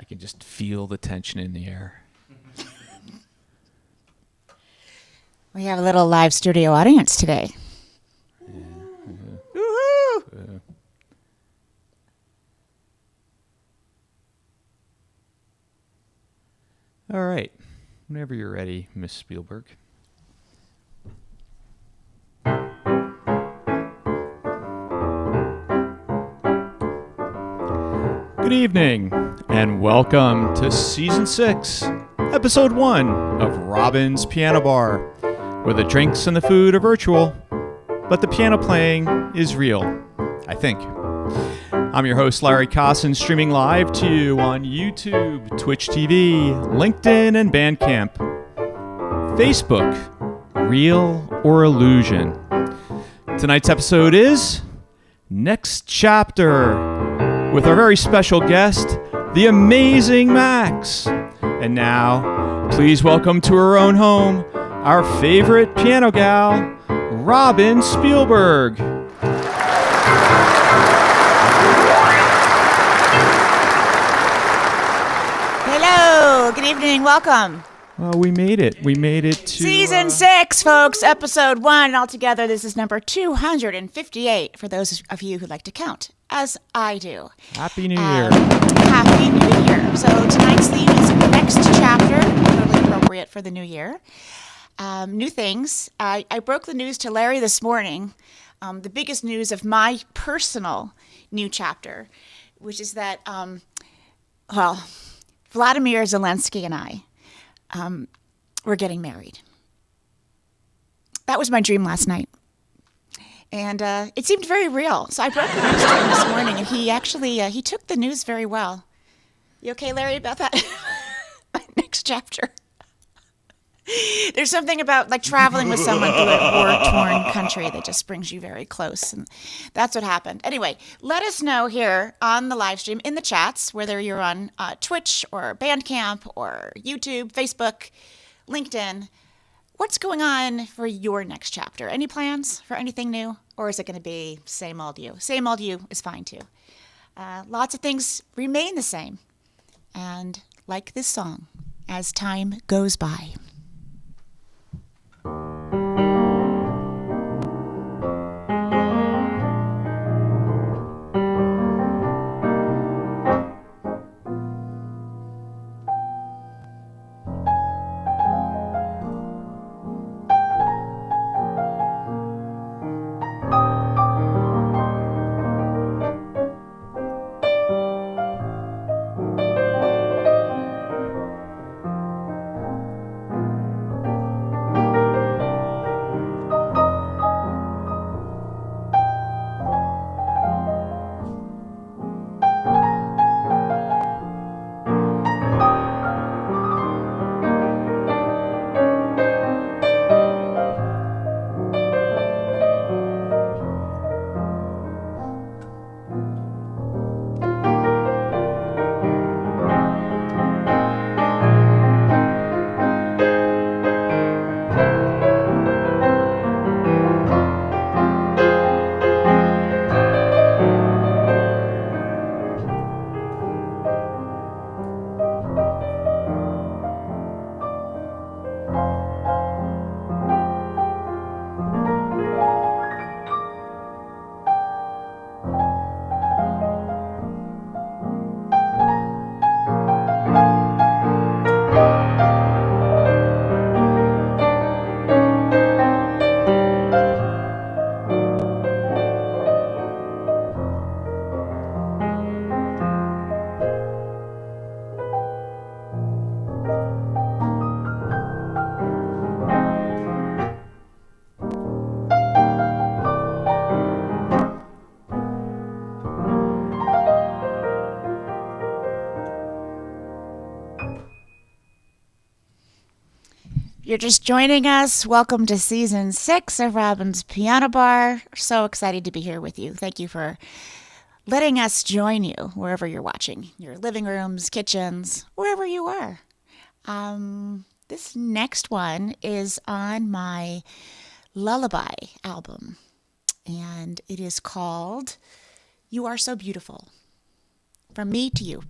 I can just feel the tension in the air. We have a little live studio audience today. Woohoo! All right. Whenever you're ready, Miss Spielberg. Good evening, and welcome to Season 6, Episode 1 of Robin's Piano Bar, where the drinks and the food are virtual, but the piano playing is real, I think. I'm your host, Larry Kosson, streaming live to you on YouTube, Twitch TV, LinkedIn, and Bandcamp. Facebook, Real or Illusion. Tonight's episode is Next Chapter, with our very special guest, the amazing Max. And now, please welcome to her own home, our favorite piano gal, Robin Spielberg. Hello, good evening, welcome. Well, we made it. We made it to... Season 6, folks, Episode 1. Altogether, this is number 258, for those of you who like to count, as I do. Happy New Year. Happy New Year. So tonight's theme is Next Chapter, totally appropriate for the new year. New things. I broke the news to Larry this morning, the biggest news of my personal new chapter, which is that, Vladimir Zelensky and I, we're getting married. That was my dream last night. And it seemed very real. So I broke the news to him this morning, and he actually, he took the news very well. You okay, Larry, about that? Next chapter. There's something about like traveling with someone through a war-torn country that just brings you very close. And that's what happened. Anyway, let us know here on the live stream, in the chats, whether you're on Twitch or Bandcamp or YouTube, Facebook, LinkedIn, what's going on for your next chapter? Any plans for anything new? Or is it going to be same old you? Same old you is fine too. Lots of things remain the same. And like this song, as time goes by. You're just joining us. Welcome to Season 6 of Robin's Piano Bar. So excited to be here with you. Thank you for letting us join you wherever you're watching. Your living rooms, kitchens, wherever you are. This next one is on my Lullaby album. And it is called You Are So Beautiful. From me to you.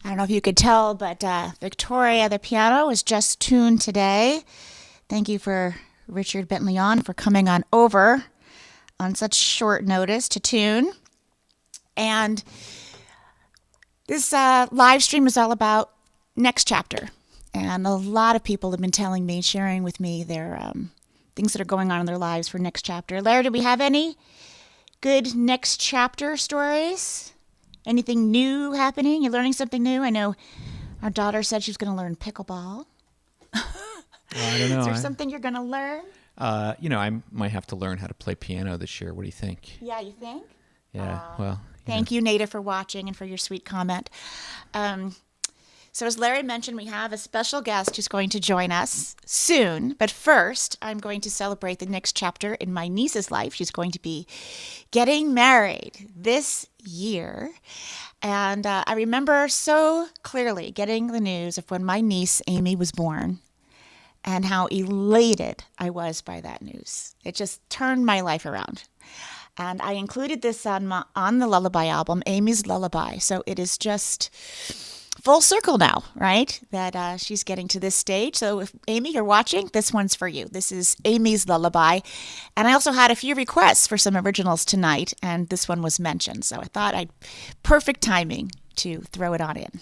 I don't know if you could tell, but Victoria, the piano, was just tuned today. Thank you for Richard Bentley for coming on over on such short notice to tune. And this live stream is all about next chapter. And a lot of people have been telling me, sharing with me their things that are going on in their lives for next chapter. Larry, do we have any good next chapter stories? Anything new happening? You're learning something new? I know our daughter said she was going to learn pickleball. I don't know. Is there something you're going to learn? I might have to learn how to play piano this year. What do you think? Yeah, you think? Yeah, well. Thank you, Nada, for watching and for your sweet comment. So as Larry mentioned, we have a special guest who's going to join us soon. But first, I'm going to celebrate the next chapter in my niece's life. She's going to be getting married this year. And I remember so clearly getting the news of when my niece, Amy, was born and how elated I was by that news. It just turned my life around. And I included this on the Lullaby album, Amy's Lullaby. So it is just full circle now, right? That she's getting to this stage. So if Amy, you're watching, this one's for you. This is Amy's Lullaby. And I also had a few requests for some originals tonight, and this one was mentioned. So I thought perfect timing to throw it on in.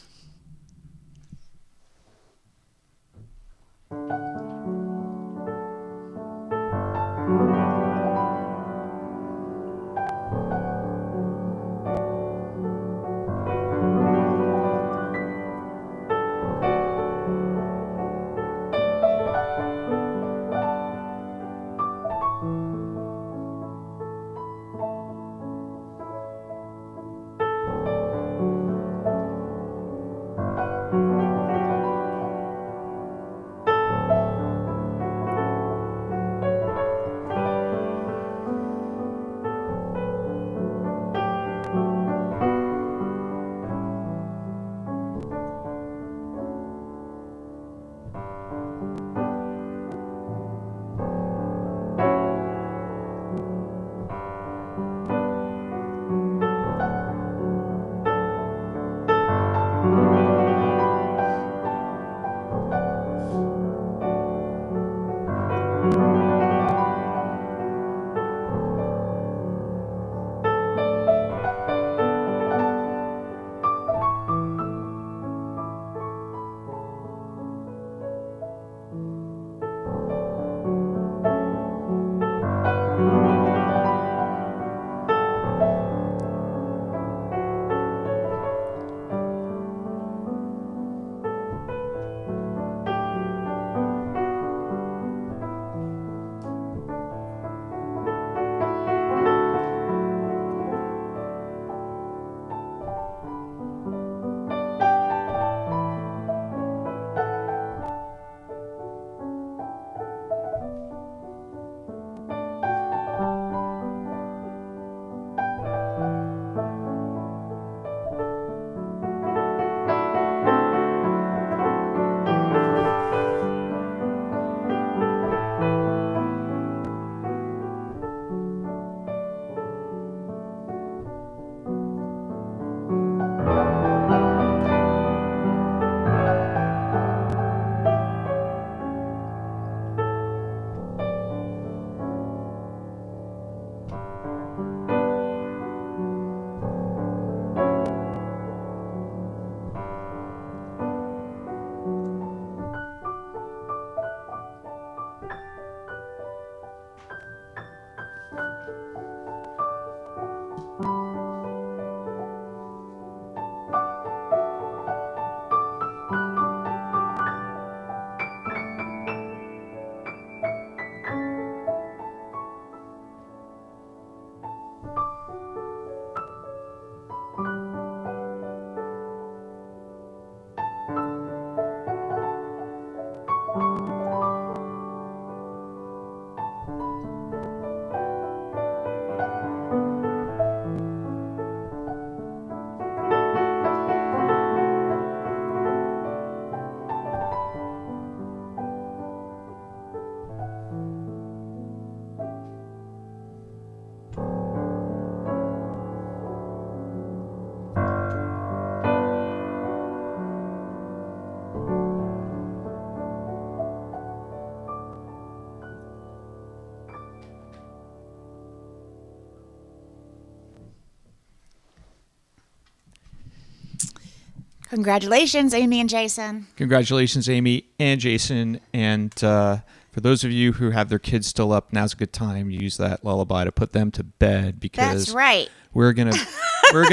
Congratulations, Amy and Jason. Congratulations, Amy and Jason. And for those of you who have their kids still up, now's a good time to use that lullaby to put them to bed, because That's right. we're gonna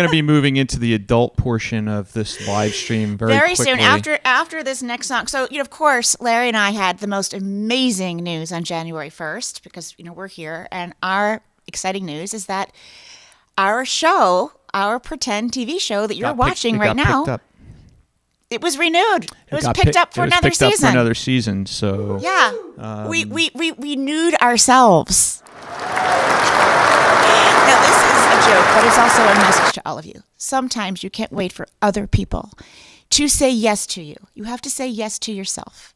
be moving into the adult portion of this live stream very quickly. Soon after this next song. So, of course, Larry and I had the most amazing news on January 1st because, we're here. And our exciting news is that our show, our pretend TV show that you're watching right now, it was renewed. It was picked up for another season. So yeah, we renewed ourselves. Now this is a joke, but it's also a message to all of you. Sometimes you can't wait for other people to say yes to you. You have to say yes to yourself.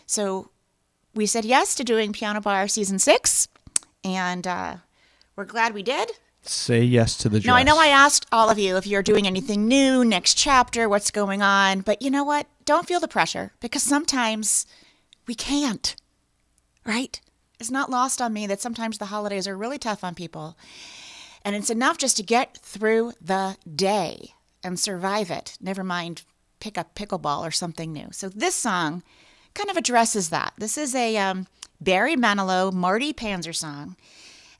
So we said yes to doing Piano Bar Season 6, and we're glad we did. Say yes to the dress. Now, I know I asked all of you if you're doing anything new, next chapter, what's going on. But you know what? Don't feel the pressure, because sometimes we can't, right? It's not lost on me that sometimes the holidays are really tough on people. And it's enough just to get through the day and survive it. Never mind pick up pickleball or something new. So this song kind of addresses that. This is a Barry Manilow, Marty Panzer song.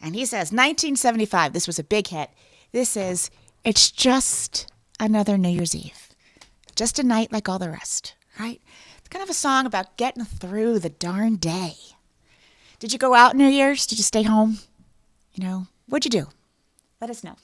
And he says, 1975, this was a big hit. This is, it's just another New Year's Eve. Just a night like all the rest, right? It's kind of a song about getting through the darn day. Did you go out New Year's? Did you stay home? What'd you do? Let us know.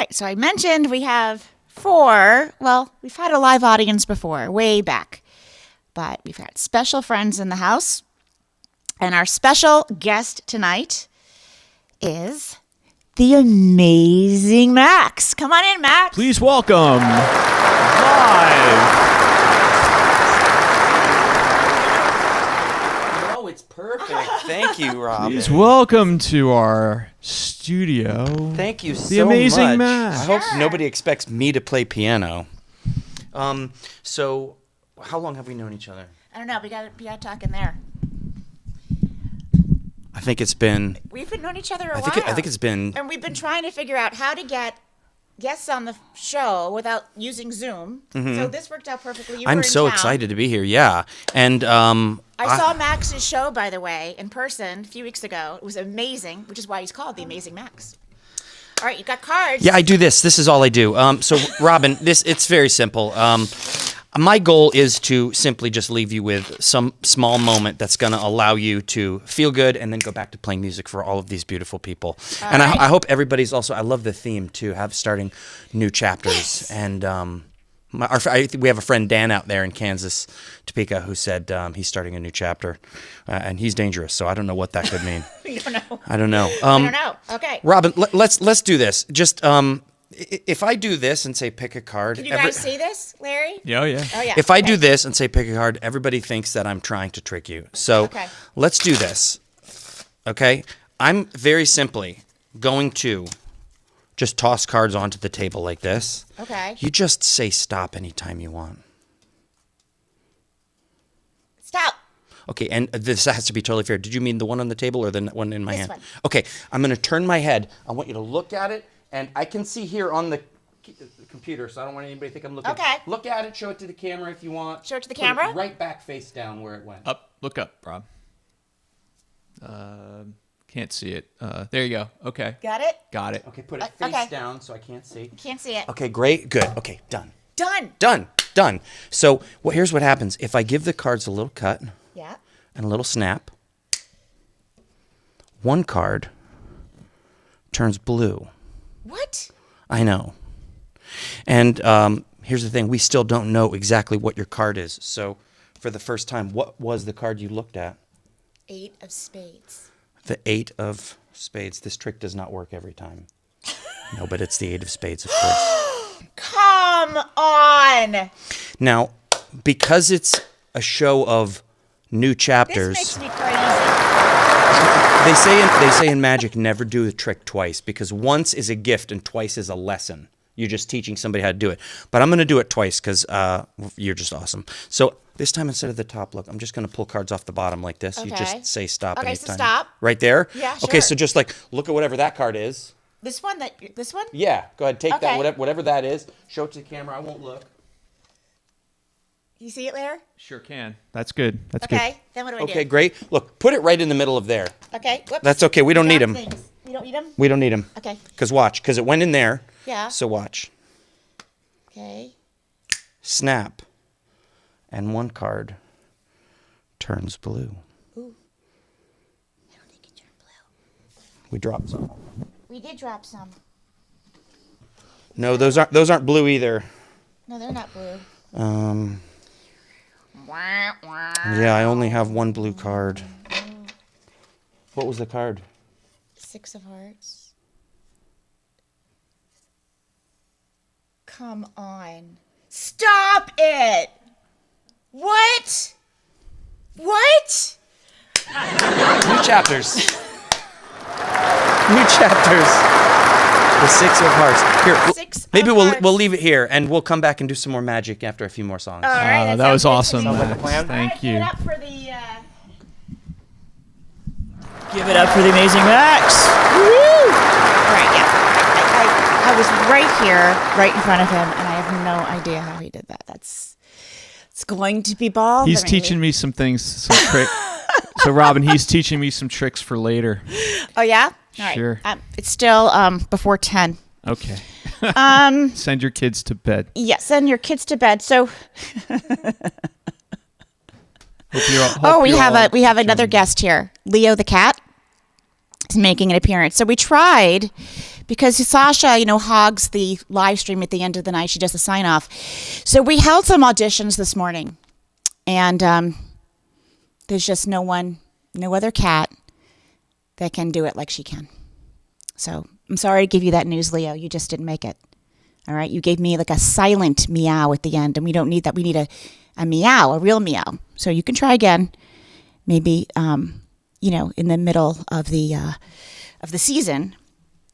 right, so I mentioned we have we've had a live audience before, way back. But we've had special friends in the house. And our special guest tonight is the amazing Max. Come on in, Max. Please welcome live. Thank you, Robin. Please welcome to our studio. Thank you so much. The amazing Max. I hope nobody expects me to play piano. So, how long have we known each other? I don't know. We got to talk in there. I think it's been. We've been knowing each other a I while. think it's been. And we've been trying to figure out how to get guests on the show without using Zoom. So this worked out perfectly. You were I'm in so town. excited to be here. Yeah, and I saw Max's show, by the way, in person a few weeks ago. It was amazing, which is why he's called The Amazing Max. All right, you got cards. Yeah, I do this. This is all I do. So, Robin, it's very simple. My goal is to simply just leave you with some small moment that's going to allow you to feel good and then go back to playing music for all of these beautiful people. And I hope everybody's also, I love the theme too, starting new chapters. Yes. And we have a friend, Dan, out there in Kansas, Topeka, who said he's starting a new chapter. And he's dangerous, so I don't know what that could mean. You don't know. I don't know. I don't know. Okay. Robin, let's do this. Just if I do this and say pick a card. Can you guys see this, Larry? Yeah, yeah. Oh, yeah. If I do this and say pick a card, everybody thinks that I'm trying to trick you. So let's do this. Okay? I'm very simply going to just toss cards onto the table like this. Okay. You just say stop anytime you want. Stop. Okay, and this has to be totally fair. Did you mean the one on the table or the one in my hand? This one. Okay, I'm going to turn my head. I want you to look at it, and I can see here on the computer, so I don't want anybody to think I'm looking. Okay. Look at it, show it to the camera if you want. Show it to the Put camera? it right back face down where it went. Up, look up, Rob. Can't see it. There you go. Okay. Got it? Got it. Okay, put it face down so I can't see. Can't see it. Okay, great, good. Okay, done. Done. So here's what happens. If I give the cards a little cut Yeah. and a little snap, one card turns blue. What? I know. And here's the thing. We still don't know exactly what your card is. So for the first time, what was the card you looked at? 8 of spades. The 8 of spades. This trick does not work every time. No, but it's the 8 of spades, of course. Come on. Now, because it's a show of new chapters, This makes me crazy. they say in magic, never do the trick twice, because once is a gift and twice is a lesson. You're just teaching somebody how to do it. But I'm going to do it twice because you're just awesome. So this time, instead of the top, look, I'm just going to pull cards off the bottom like this. Okay. You just say stop Okay, anytime. so stop. Right there? Yeah, Okay, sure. so just like look at whatever that card is. This one? Yeah, go ahead. Take Okay. that, whatever that is. Show it to the camera. I won't look. You see it, Larry? Sure can. That's good. That's Okay. Then what do I do? Okay, great. Look, put it right in the middle of there. Okay. Whoops. That's okay. We don't need Drop them. things. We don't need them? We don't need them. Okay. Because watch, because it went in there. Yeah. So watch. Okay. Snap. And one card turns blue. Ooh. I don't think it turned blue. We dropped some. We did drop some. No, those aren't blue either. No, they're not blue. Yeah, I only have one blue card. What was the card? 6 of hearts. Come on. Stop it! What? What? New chapters. New chapters. The 6 of hearts. Here, 6 of maybe hearts. we'll leave it here, and we'll come back and do some more magic after a few more songs. All right, that was sounds good awesome, to me. like a Max. plan? Thank All right, you. Give it up for the. Give it up for the amazing Max. Woo! Right, yeah. I was right here, right in front of him, and I have no idea how he did that. It's going to be ball. He's teaching me some things, some tricks. So, Robin, he's teaching me some tricks for later. Oh yeah. All right. Sure. It's still before 10. Okay. Send your kids to bed. Yes, send your kids to bed. So, we have another guest here. Leo the cat is making an appearance. So we tried, because Sasha, hogs the live stream at the end of the night. She does the sign off. So we held some auditions this morning, and there's just no other cat that can do it like she can. So I'm sorry to give you that news, Leo. You just didn't make it. All right. You gave me like a silent meow at the end, and we don't need that. We need a meow, a real meow. So you can try again. Maybe in the middle of the season,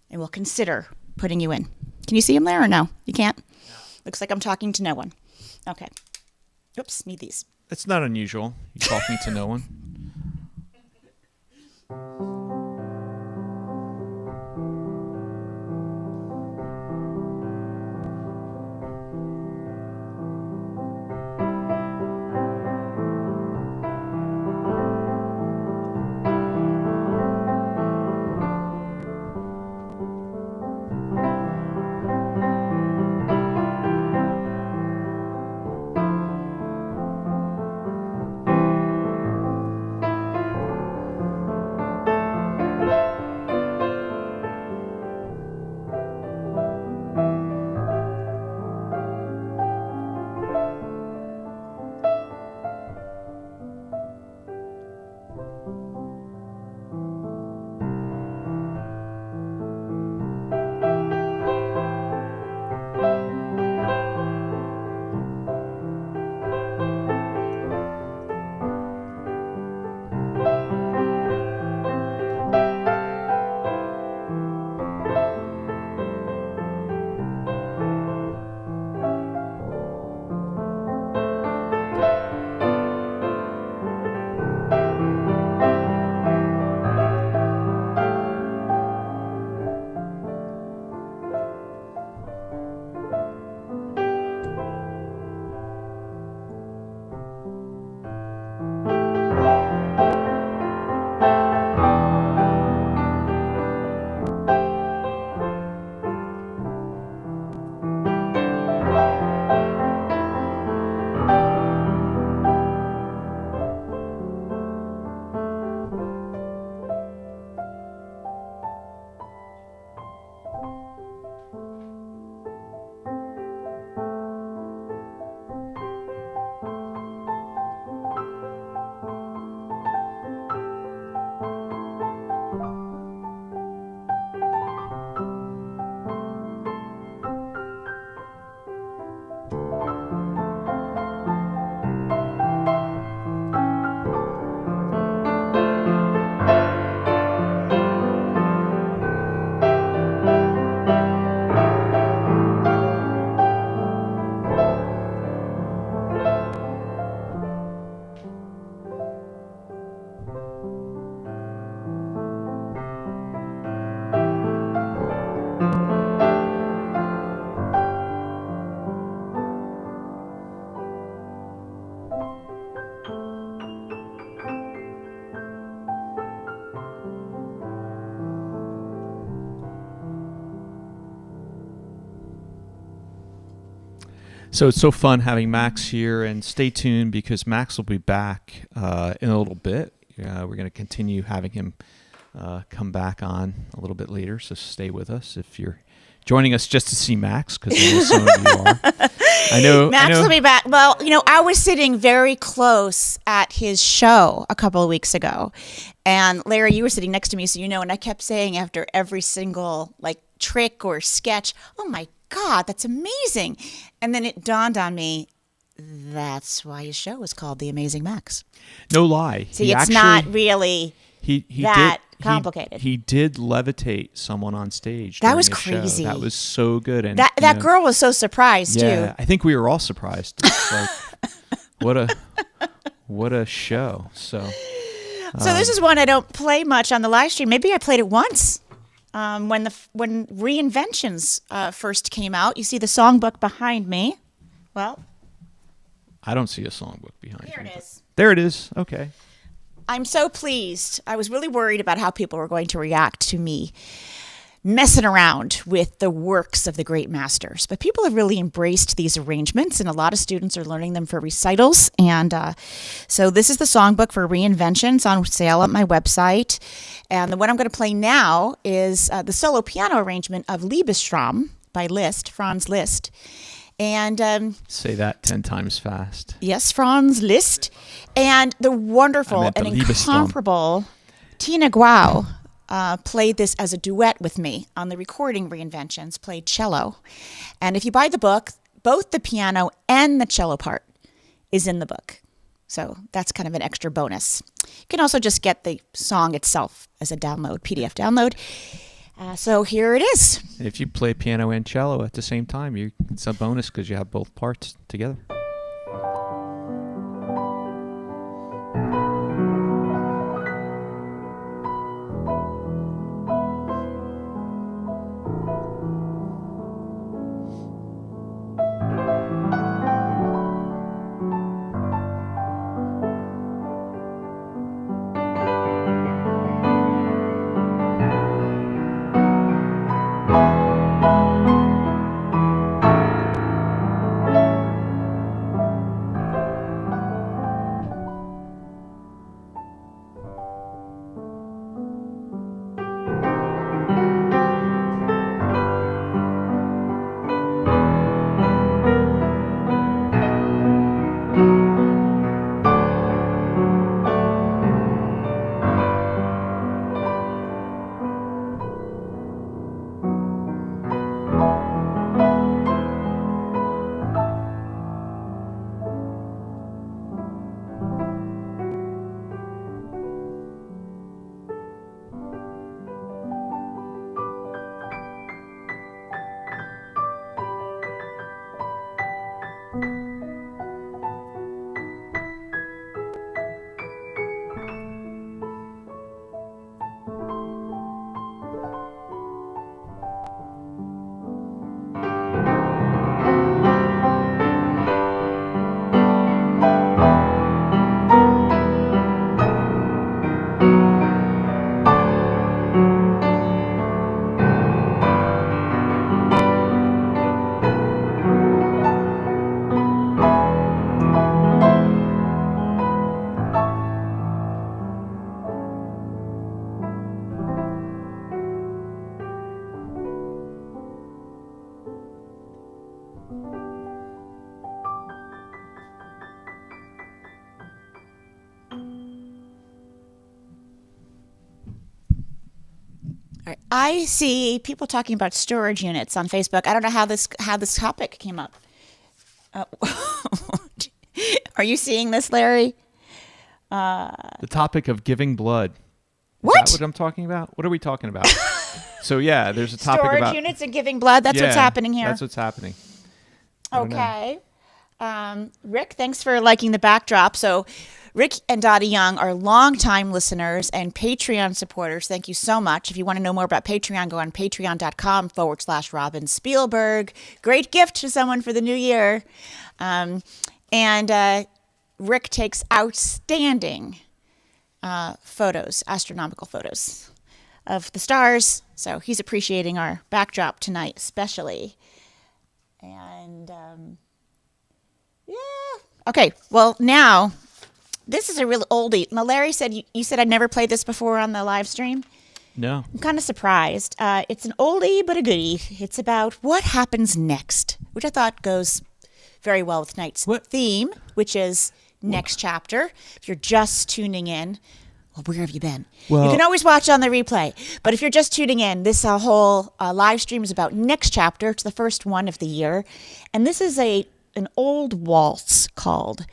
and we'll consider putting you in. Can you see him there or no? You can't? No. Looks like I'm talking to no one. Okay. Oops, need these. It's not unusual. You talking to no one. So it's so fun having Max here, and stay tuned because Max will be back in a little bit. We're going to continue having him come back on a little bit later, so stay with us if you're joining us just to see Max, because I know some of you are. I know Max will be back. Well, I was sitting very close at his show a couple of weeks ago, and Larry, you were sitting next to me, so and I kept saying after every single trick or sketch, "Oh my God, that's amazing!" And then it dawned on me, that's why his show is called The Amazing Max. No lie. See, it's not really that complicated. He did levitate someone on stage. That was crazy. Show. That was so good. And that girl was so surprised yeah, too. I think we were all surprised. It's like, what a show. So this is one I don't play much on the live stream. Maybe I played it once. When Reinventions first came out. You see the songbook behind me. Well, I don't see a songbook behind me. Here it is. There it is. Okay. I'm so pleased. I was really worried about how people were going to react to me messing around with the works of the great masters. But people have really embraced these arrangements, and a lot of students are learning them for recitals. And so this is the songbook for Reinventions on sale at my website. And the one I'm going to play now is the solo piano arrangement of Liebestrom by Liszt, Franz Liszt. And say that 10 times fast. Yes, Franz Liszt. And the wonderful and incomparable Tina Guo played this as a duet with me on the recording Reinventions, played cello. And if you buy the book, both the piano and the cello part is in the book. So that's kind of an extra bonus. You can also just get the song itself as a download, PDF download. So here it is. If you play piano and cello at the same time, it's a bonus because you have both parts together. All right. I see people talking about storage units on Facebook. I don't know how this topic came up. Are you seeing this, Larry? The topic of giving blood. What? Is that what I'm talking about? What are we talking about? So yeah, there's a topic Storage about units and giving blood. That's what's happening here. That's what's happening. I don't know. Okay. Rick, thanks for liking the backdrop. So Rick and Dottie Young are longtime listeners and Patreon supporters. Thank you so much. If you want to know more about Patreon, go on patreon.com/Robin Spielberg. Great gift to someone for the new year. And Rick takes outstanding photos, astronomical photos of the stars. So he's appreciating our backdrop tonight, especially. And yeah. Okay. Well, now this is a real oldie. Now, Larry said you said I'd never played this before on the live stream. No. I'm kind of surprised. It's an oldie but a goodie. It's about what happens next, which I thought goes very well with tonight's theme, which is next chapter. If you're just tuning in, well, where have you been? Well, you can always watch on the replay. But if you're just tuning in, this whole live stream is about next chapter. It's the first one of the year. And this is an old waltz called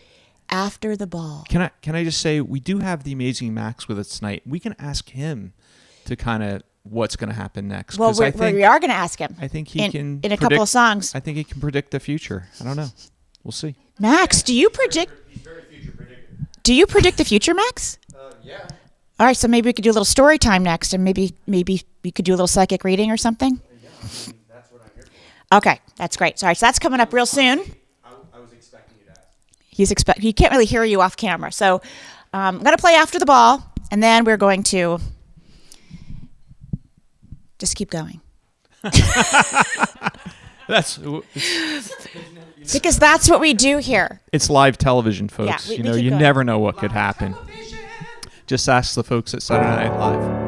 After the Ball. Can I just say, we do have the amazing Max with us tonight. We can ask him to kind of what's going to happen next. Well, we are going to ask him. I think he can in a couple of songs. I think he can predict the future. I don't know. We'll see. Max, do you predict? He's very future predictor. Do you predict the future, Max? Yeah. All right, so maybe we could do a little story time next, and maybe we could do a little psychic reading or something. Yeah, that's what I'm here for. Okay, that's great. All right, so that's coming up real soon. I was expecting you to ask. He can't really hear you off camera, so I'm going to play After the Ball, and then we're going to just keep going. Because that's what we do here. It's live television, folks. Yeah, we you keep going. never know what could happen. Just ask the folks at Saturday Night Live.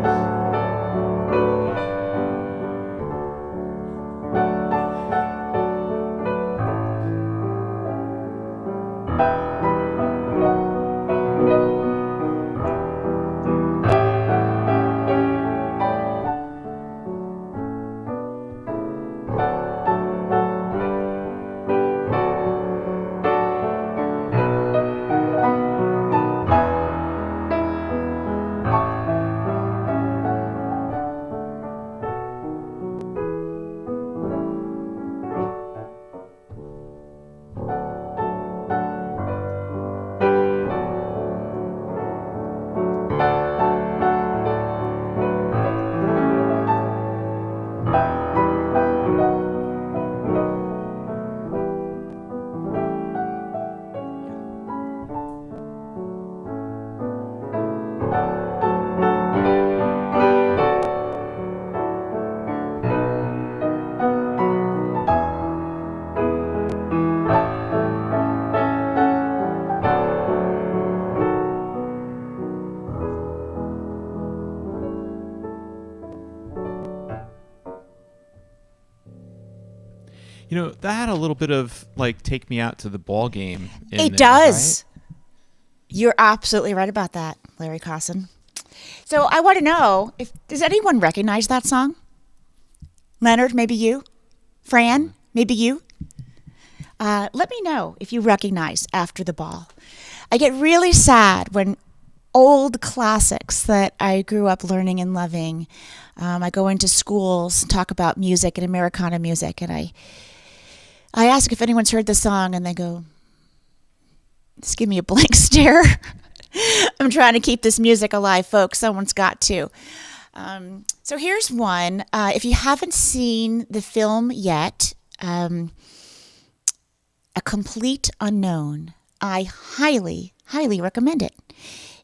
That had a little bit of like "Take Me Out to the Ball Game." It does. Right? You're absolutely right about that, Larry Kosson. So I want to know does anyone recognize that song? Leonard, maybe you. Fran, maybe you. Let me know if you recognize After the Ball. I get really sad when old classics that I grew up learning and loving. I go into schools and talk about music and Americana music, and I ask if anyone's heard the song, and they go, just give me a blank stare. I'm trying to keep this music alive, folks. Someone's got to. So here's one. If you haven't seen the film yet, A Complete Unknown, I highly, highly recommend it.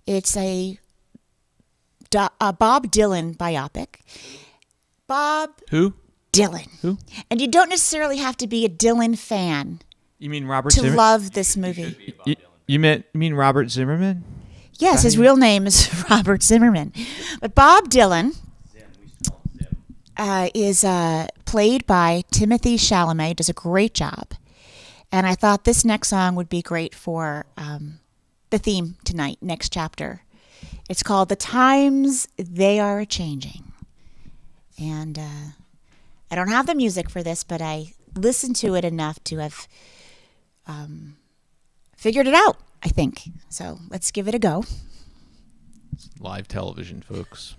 It's a Bob Dylan biopic. Bob Who? Dylan. Who? And you don't necessarily have to be a Dylan fan You mean Robert to Zimmerman? love this movie. You mean Robert Zimmerman? Yes, his real name is Robert Zimmerman. But Bob Dylan is played by Timothy Chalamet, does a great job. And I thought this next song would be great for the theme tonight, next chapter. It's called The Times They Are Changing. And I don't have the music for this, but I listened to it enough to have figured it out, I think. So let's give it a go. Live television, folks.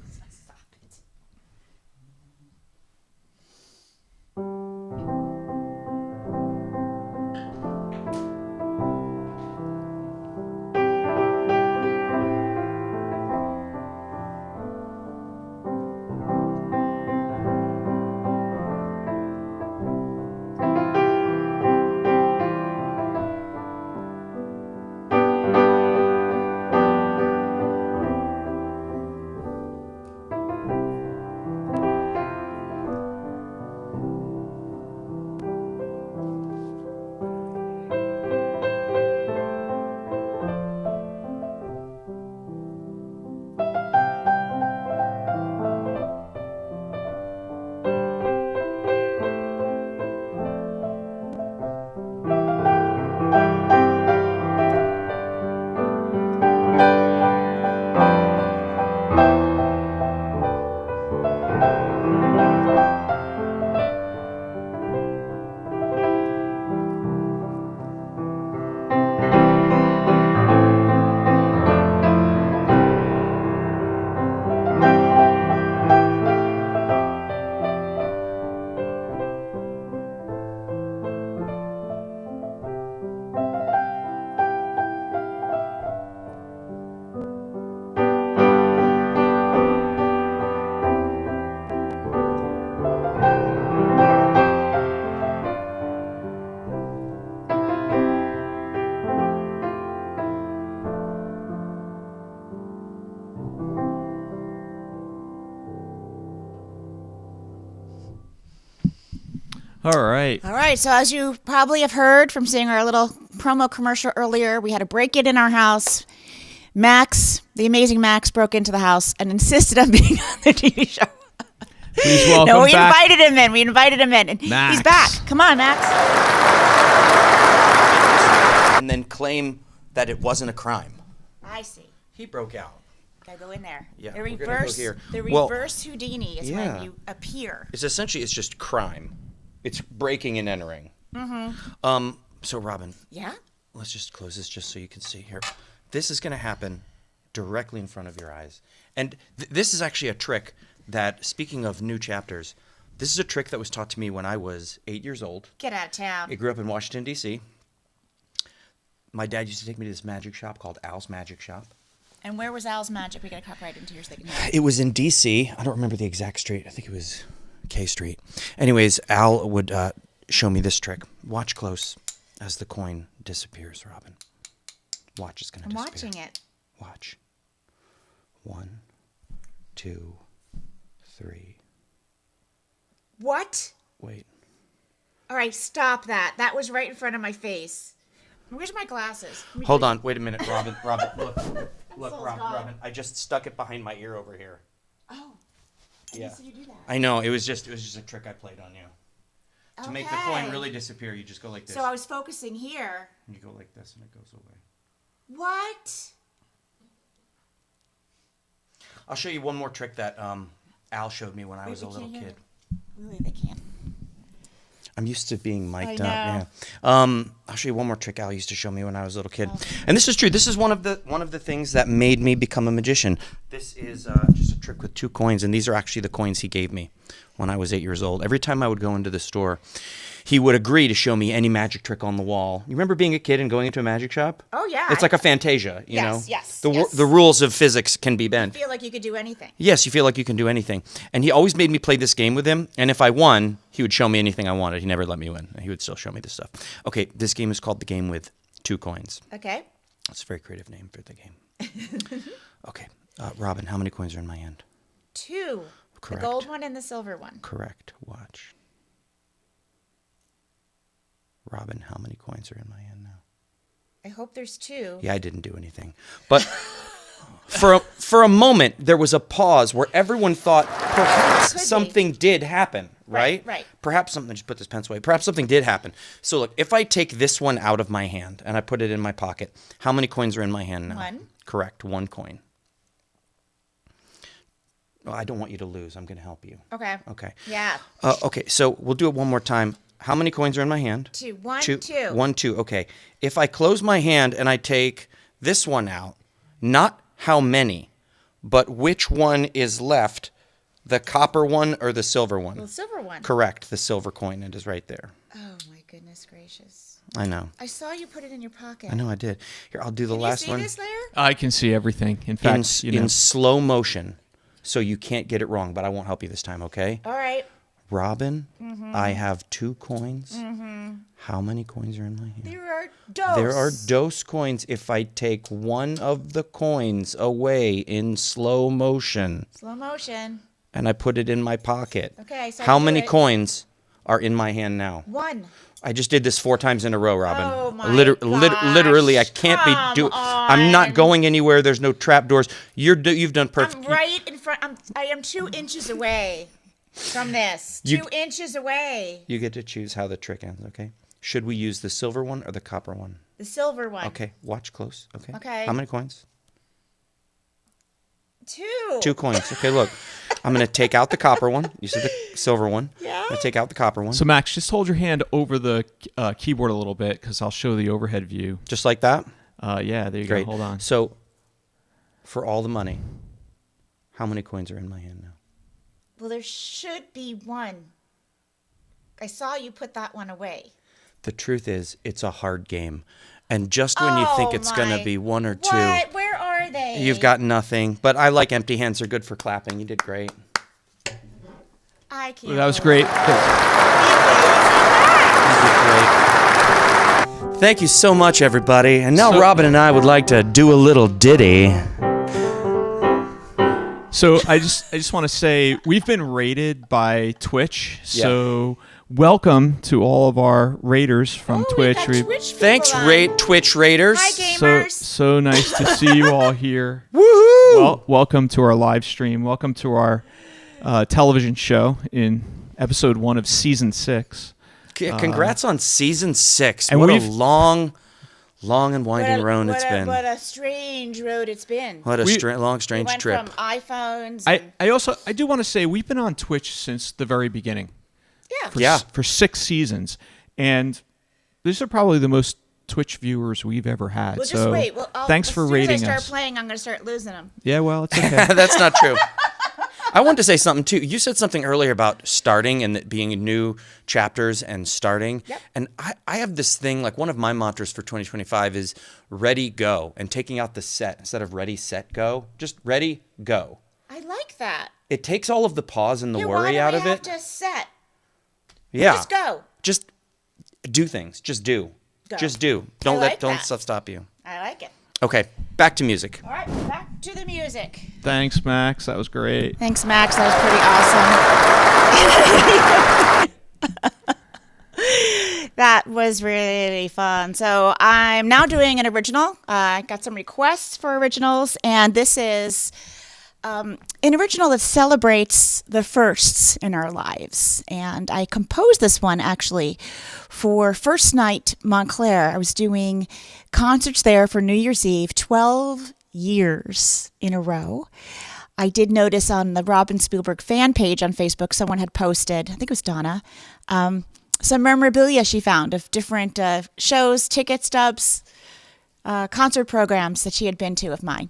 All right. So as you probably have heard from seeing our little promo commercial earlier, we had a break-in in our house. Max, the amazing Max, broke into the house and insisted on being on the TV show. Please welcome No, we back. invited him in. And Max. he's back. Come on, Max. And then claim that it wasn't a crime. I see. He broke out. Gotta go in there. Yeah, The we're gonna go reverse, here. the Well, reverse Houdini is yeah. when you appear. It's just crime. It's breaking and entering. Mm-hmm. So Robin, Yeah? let's just close this just so you can see here. This is going to happen directly in front of your eyes. And this is actually a trick that, speaking of new chapters, this is a trick that was taught to me when I was 8 years old. Get out of town. I grew up in Washington, D.C. My dad used to take me to this magic shop called Al's Magic Shop. And where was Al's magic? We gotta cut right into here so they can hear. It was in D.C. I don't remember the exact street. I think it was K Street. Anyways, Al would show me this trick. Watch close as the coin disappears, Robin. Watch, it's going to I'm disappear. watching it. Watch. 1, 2, 3. What? Wait. All right, stop that. That was right in front of my face. Where's my glasses? Let me Hold put- on. Wait a minute, Robin. Robin, look. Look, Pencil's Robin, gone. Robin. I just stuck it behind my ear over here. Oh. I Yeah. didn't see you do that. I know. It was just a trick I played on you. To make the coin really disappear, you just go like this. So I was focusing here. And you go like this, and it goes away. What? I'll show you one more trick that Al showed me when I was a little kid. Really, they can't. I'm used to being mic'd I up. know. Yeah. I'll show you one more trick Al used to show me when I was a little kid. And this is true. This is one of the things that made me become a magician. This is just a trick with 2 coins, and these are actually the coins he gave me when I was 8 years old. Every time I would go into the store, he would agree to show me any magic trick on the wall. You remember being a kid and going into a magic shop? Oh, yeah. It's like a Fantasia, you know? Yes. The rules of physics can be bent. I feel like you could do anything. Yes, you feel like you can do anything. And he always made me play this game with him. And if I won, he would show me anything I wanted. He never let me win. He would still show me this stuff. Okay, this game is called the game with 2 coins. Okay. That's a very creative name for the game. Okay, Robin, how many coins are in my hand? 2. Correct. The gold one and the silver one. Correct. Watch. Robin, how many coins are in my hand now? I hope there's 2. Yeah, I didn't do anything. But for a moment, there was a pause where everyone thought perhaps something did happen, right? Right. Perhaps something, just put this pencil away. Perhaps something did happen. So look, if I take this one out of my hand and I put it in my pocket, how many coins are in my hand now? 1. Correct, 1 coin. Well, I don't want you to lose. I'm going to help you. Okay. Okay. Yeah. Okay, so we'll do it one more time. How many coins are in my hand? 2. 1, 2. 2. 1, 2. Okay. If I close my hand and I take this one out, not how many, but which one is left, the copper one or the silver one? The silver one. Correct. The silver coin. It is right there. Oh, my goodness gracious. I know. I saw you put it in your pocket. I know I did. Here, I'll do the Can last you see one. this, Larry? I can see everything. In fact, In slow motion, so you can't get it wrong, but I won't help you this time, okay? All right. Robin, I have 2 coins. How many coins are in my hand? There are dose. There are dose coins. If I take one of the coins away in slow motion Slow motion. and I put it in my pocket, Okay, so how I do many it. coins are in my hand now? 1. I just did this 4 times in a row, Robin. Oh my Literally, I gosh, can't be come doing. I'm not on. going anywhere. There's no trap doors. You've done perfect. I'm right in front. I am 2 inches away from this. 2 inches away. You get to choose how the trick ends. Okay. Should we use the silver one or the copper one? The silver one. Okay. Watch close. Okay. Okay. How many coins? 2. 2 coins. Okay. Look, I'm gonna take out the copper one. You said the silver one. Yeah. I'm gonna take out the copper one. So Max, just hold your hand over the keyboard a little bit because I'll show the overhead view. Just like that. Yeah, there you Great. go. Hold on. So, for all the money, how many coins are in my hand now? Well, there should be 1. I saw you put that one away. The truth is, it's a hard game. And just when you think it's going to be 1 or 2, What? Where are they? you've got nothing. But I like empty hands. They're good for clapping. You did great. I can't. That was great. You did great. Thank you so much, everybody. And now So- Robin and I would like to do a little ditty. So I just want to say we've been rated by Twitch. Yeah. So welcome to all of our raiders from Twitch. Twitch people Thanks, on. Twitch Raiders. Hi, So gamers. so nice to see you all here. Woohoo! Well, welcome to our live stream. Welcome to our television show in episode 1 of season 6. Congrats on season 6. and What a we've- long and winding road it's been. What a strange road it's been. What a long, We strange went trip. from iPhones. I do want to say we've been on Twitch since the very beginning. Yeah. For 6 seasons, and these are probably the most Twitch viewers we've ever had. Well, so just wait. Well, thanks for rating As soon as I us. start playing, I'm going to start losing them. Yeah, well, it's okay. That's not true. I wanted to say something too. You said something earlier about starting and it being new chapters and starting. Yep. And I have this thing, like one of my mantras for 2025 is ready, go, and taking out the set instead of ready, set, go. Just ready, go. I like that. It takes all of the pause and the Why worry do out we of have it. to set? Yeah. Just go. Just do things. Just do. Go. Just do. Don't like let don't that. stuff stop you. I like it. Okay, back to music. All right, back to the music. Thanks, Max. That was great. Thanks, Max. That was pretty awesome. That was really fun. So I'm now doing an original. I got some requests for originals, and this is an original that celebrates the firsts in our lives. And I composed this one actually for First Night Montclair. I was doing concerts there for New Year's Eve, 12 years in a row. I did notice on the Robin Spielberg fan page on Facebook, someone had posted, I think it was Donna, some memorabilia she found of different shows, ticket stubs, concert programs that she had been to of mine.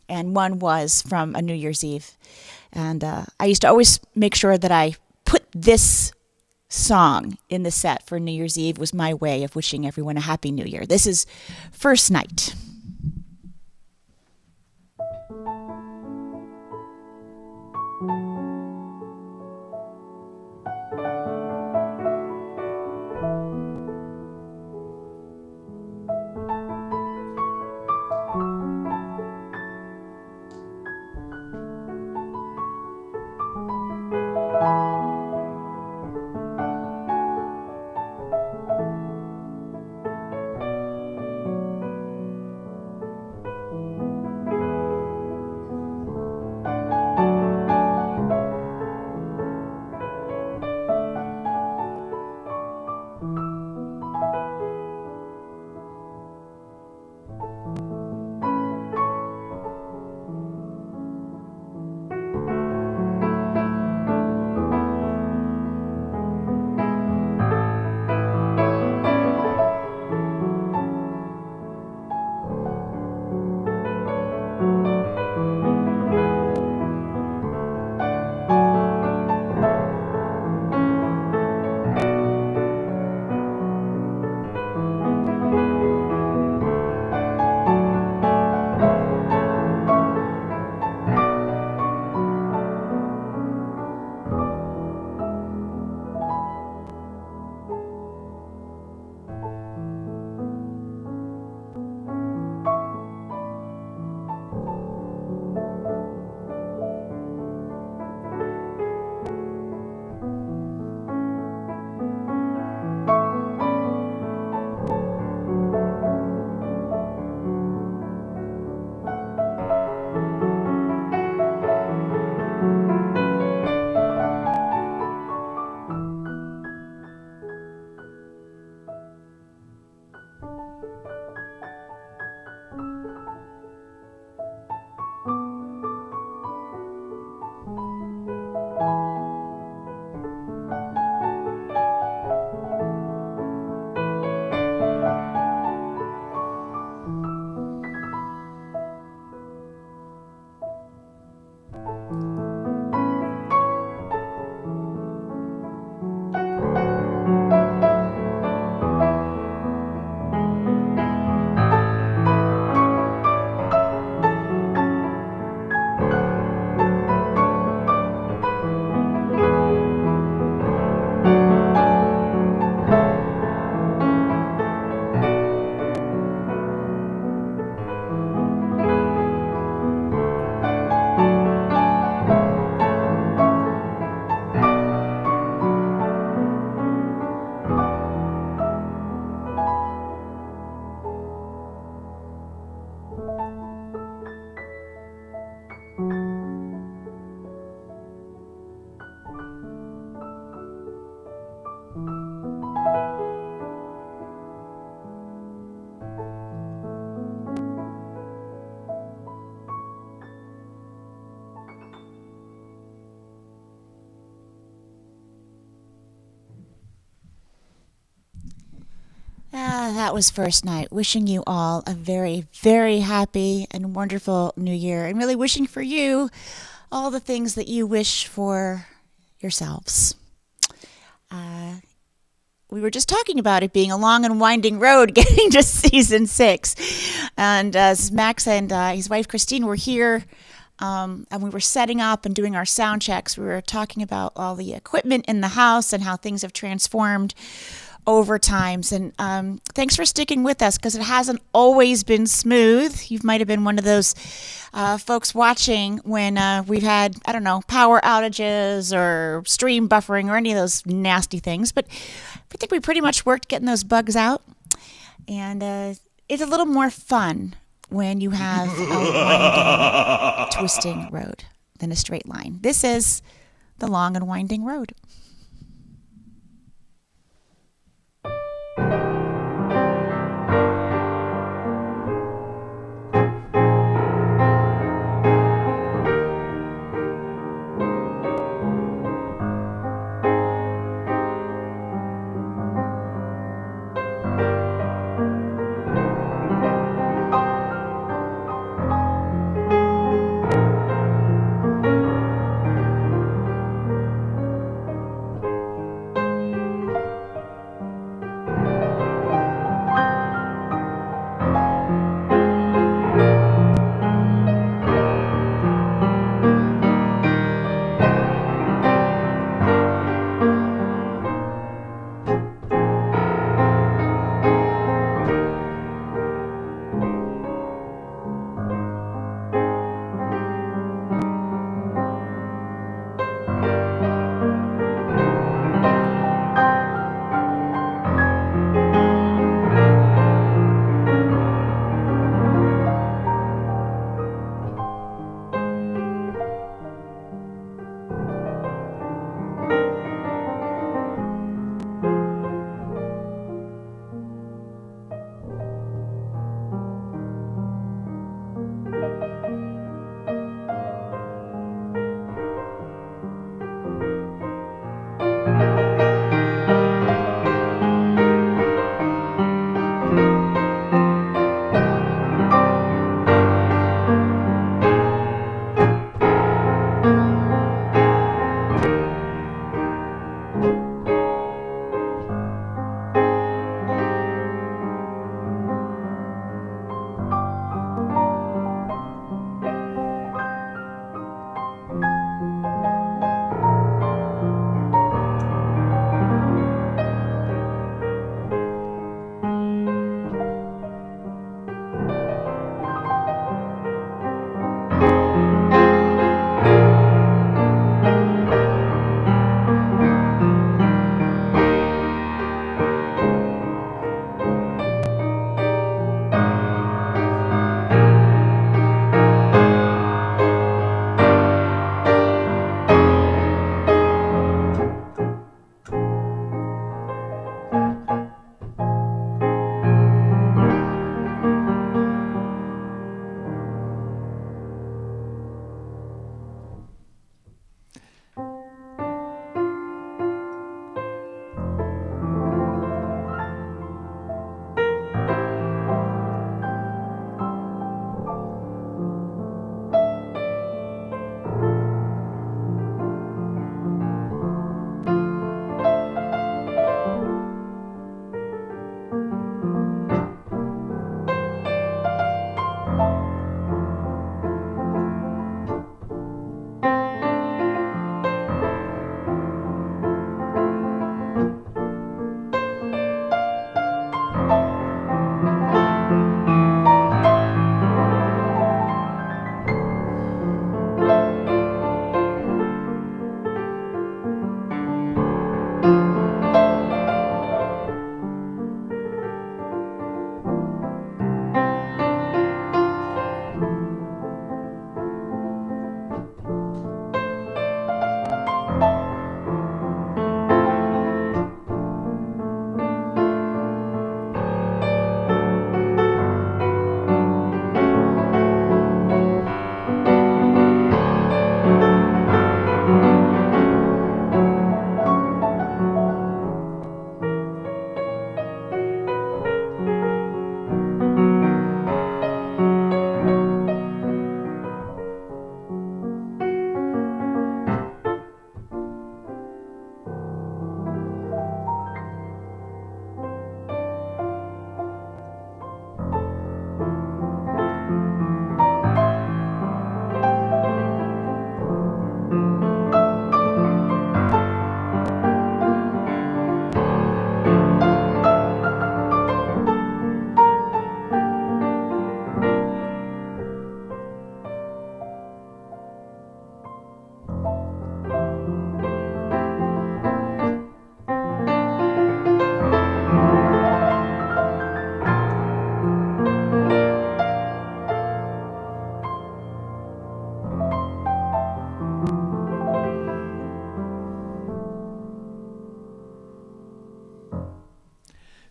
And one was from a New Year's Eve. And I used to always make sure that I put this song in the set for New Year's Eve. Was my way of wishing everyone a happy New Year. This is First Night. That was First Night. Wishing you all a very, very happy and wonderful New Year, and really wishing for you all the things that you wish for yourselves. We were just talking about it being a long and winding road getting to season 6. And as Max and his wife Christine were here, and we were setting up and doing our sound checks, we were talking about all the equipment in the house and how things have transformed over times. And thanks for sticking with us, because it hasn't always been smooth. You might have been one of those folks watching when we've had, I don't know, power outages or stream buffering or any of those nasty things. But I think we pretty much worked getting those bugs out. And it's a little more fun when you have a winding, twisting road. than a straight line. This is the long and winding road.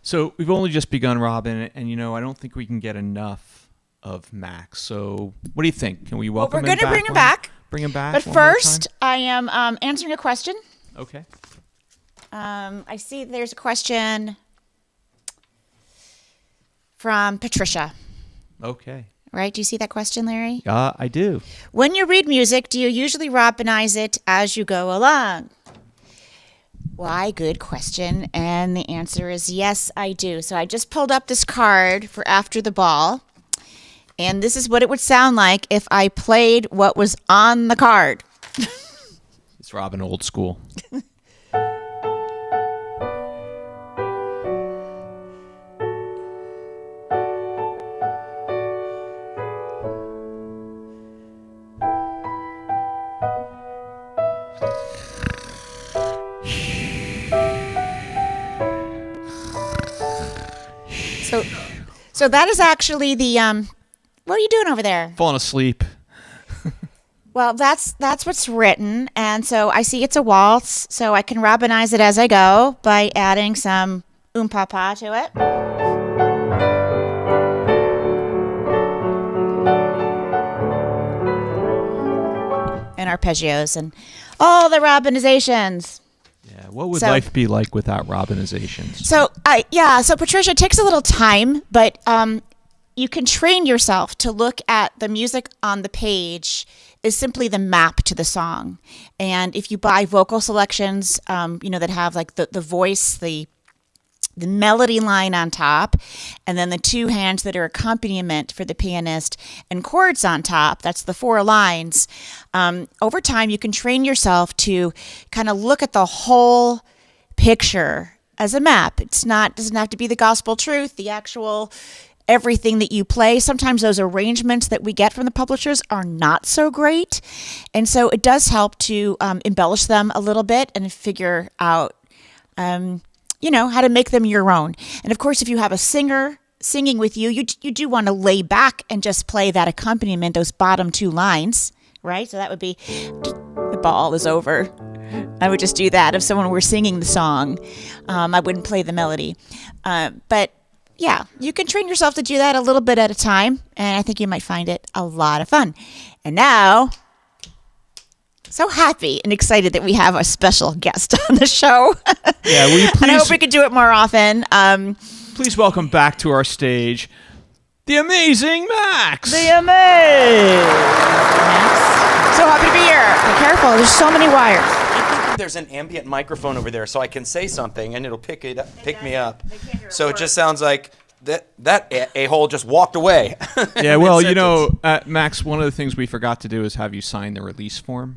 So we've only just begun, Robin, and I don't think we can get enough of Max. So what do you think? Can we welcome him back? We're going to bring him back. Bring him back. But one more first, time? I am answering a question. Okay. I see there's a question from Patricia. Okay. Right? Do you see that question, Larry? I do. When you read music, do you usually Robinize it as you go along? Why, good question. And the answer is yes, I do. So I just pulled up this card for After the Ball. And this is what it would sound like if I played what was on the card. It's Robin old school. So that is actually the what are you doing over there? Falling asleep. Well, that's what's written, and so I see it's a waltz, so I can Robinize it as I go by adding some pa to it. And arpeggios and all the Robinizations. Yeah. What would life be like without Robinizations? So Patricia, it takes a little time, but you can train yourself to look at the music on the page is simply the map to the song. And if you buy vocal selections, that have like the voice, the melody line on top, and then the two hands that are accompaniment for the pianist and chords on top, that's the four lines. Over time, you can train yourself to kind of look at the whole picture as a map. Doesn't have to be the gospel truth, the actual everything that you play. Sometimes those arrangements that we get from the publishers are not so great. And so it does help to embellish them a little bit and figure out, how to make them your own. And of course, if you have a singer singing with you, you do want to lay back and just play that accompaniment, those bottom two lines, right? So that would be, the ball is over. I would just do that if someone were singing the song. I wouldn't play the melody. But yeah, you can train yourself to do that a little bit at a time, and I think you might find it a lot of fun. And now, so happy and excited that we have a special guest on the show. Yeah, will you please? And I hope we could do it more often. Please welcome back to our stage, the amazing Max. The amazing. So happy to be here. Be careful, there's so many wires. There's an ambient microphone over there, so I can say something and it'll pick me up. So it just sounds like that a-hole just walked away. Yeah, well, Max, one of the things we forgot to do is have you sign the release form.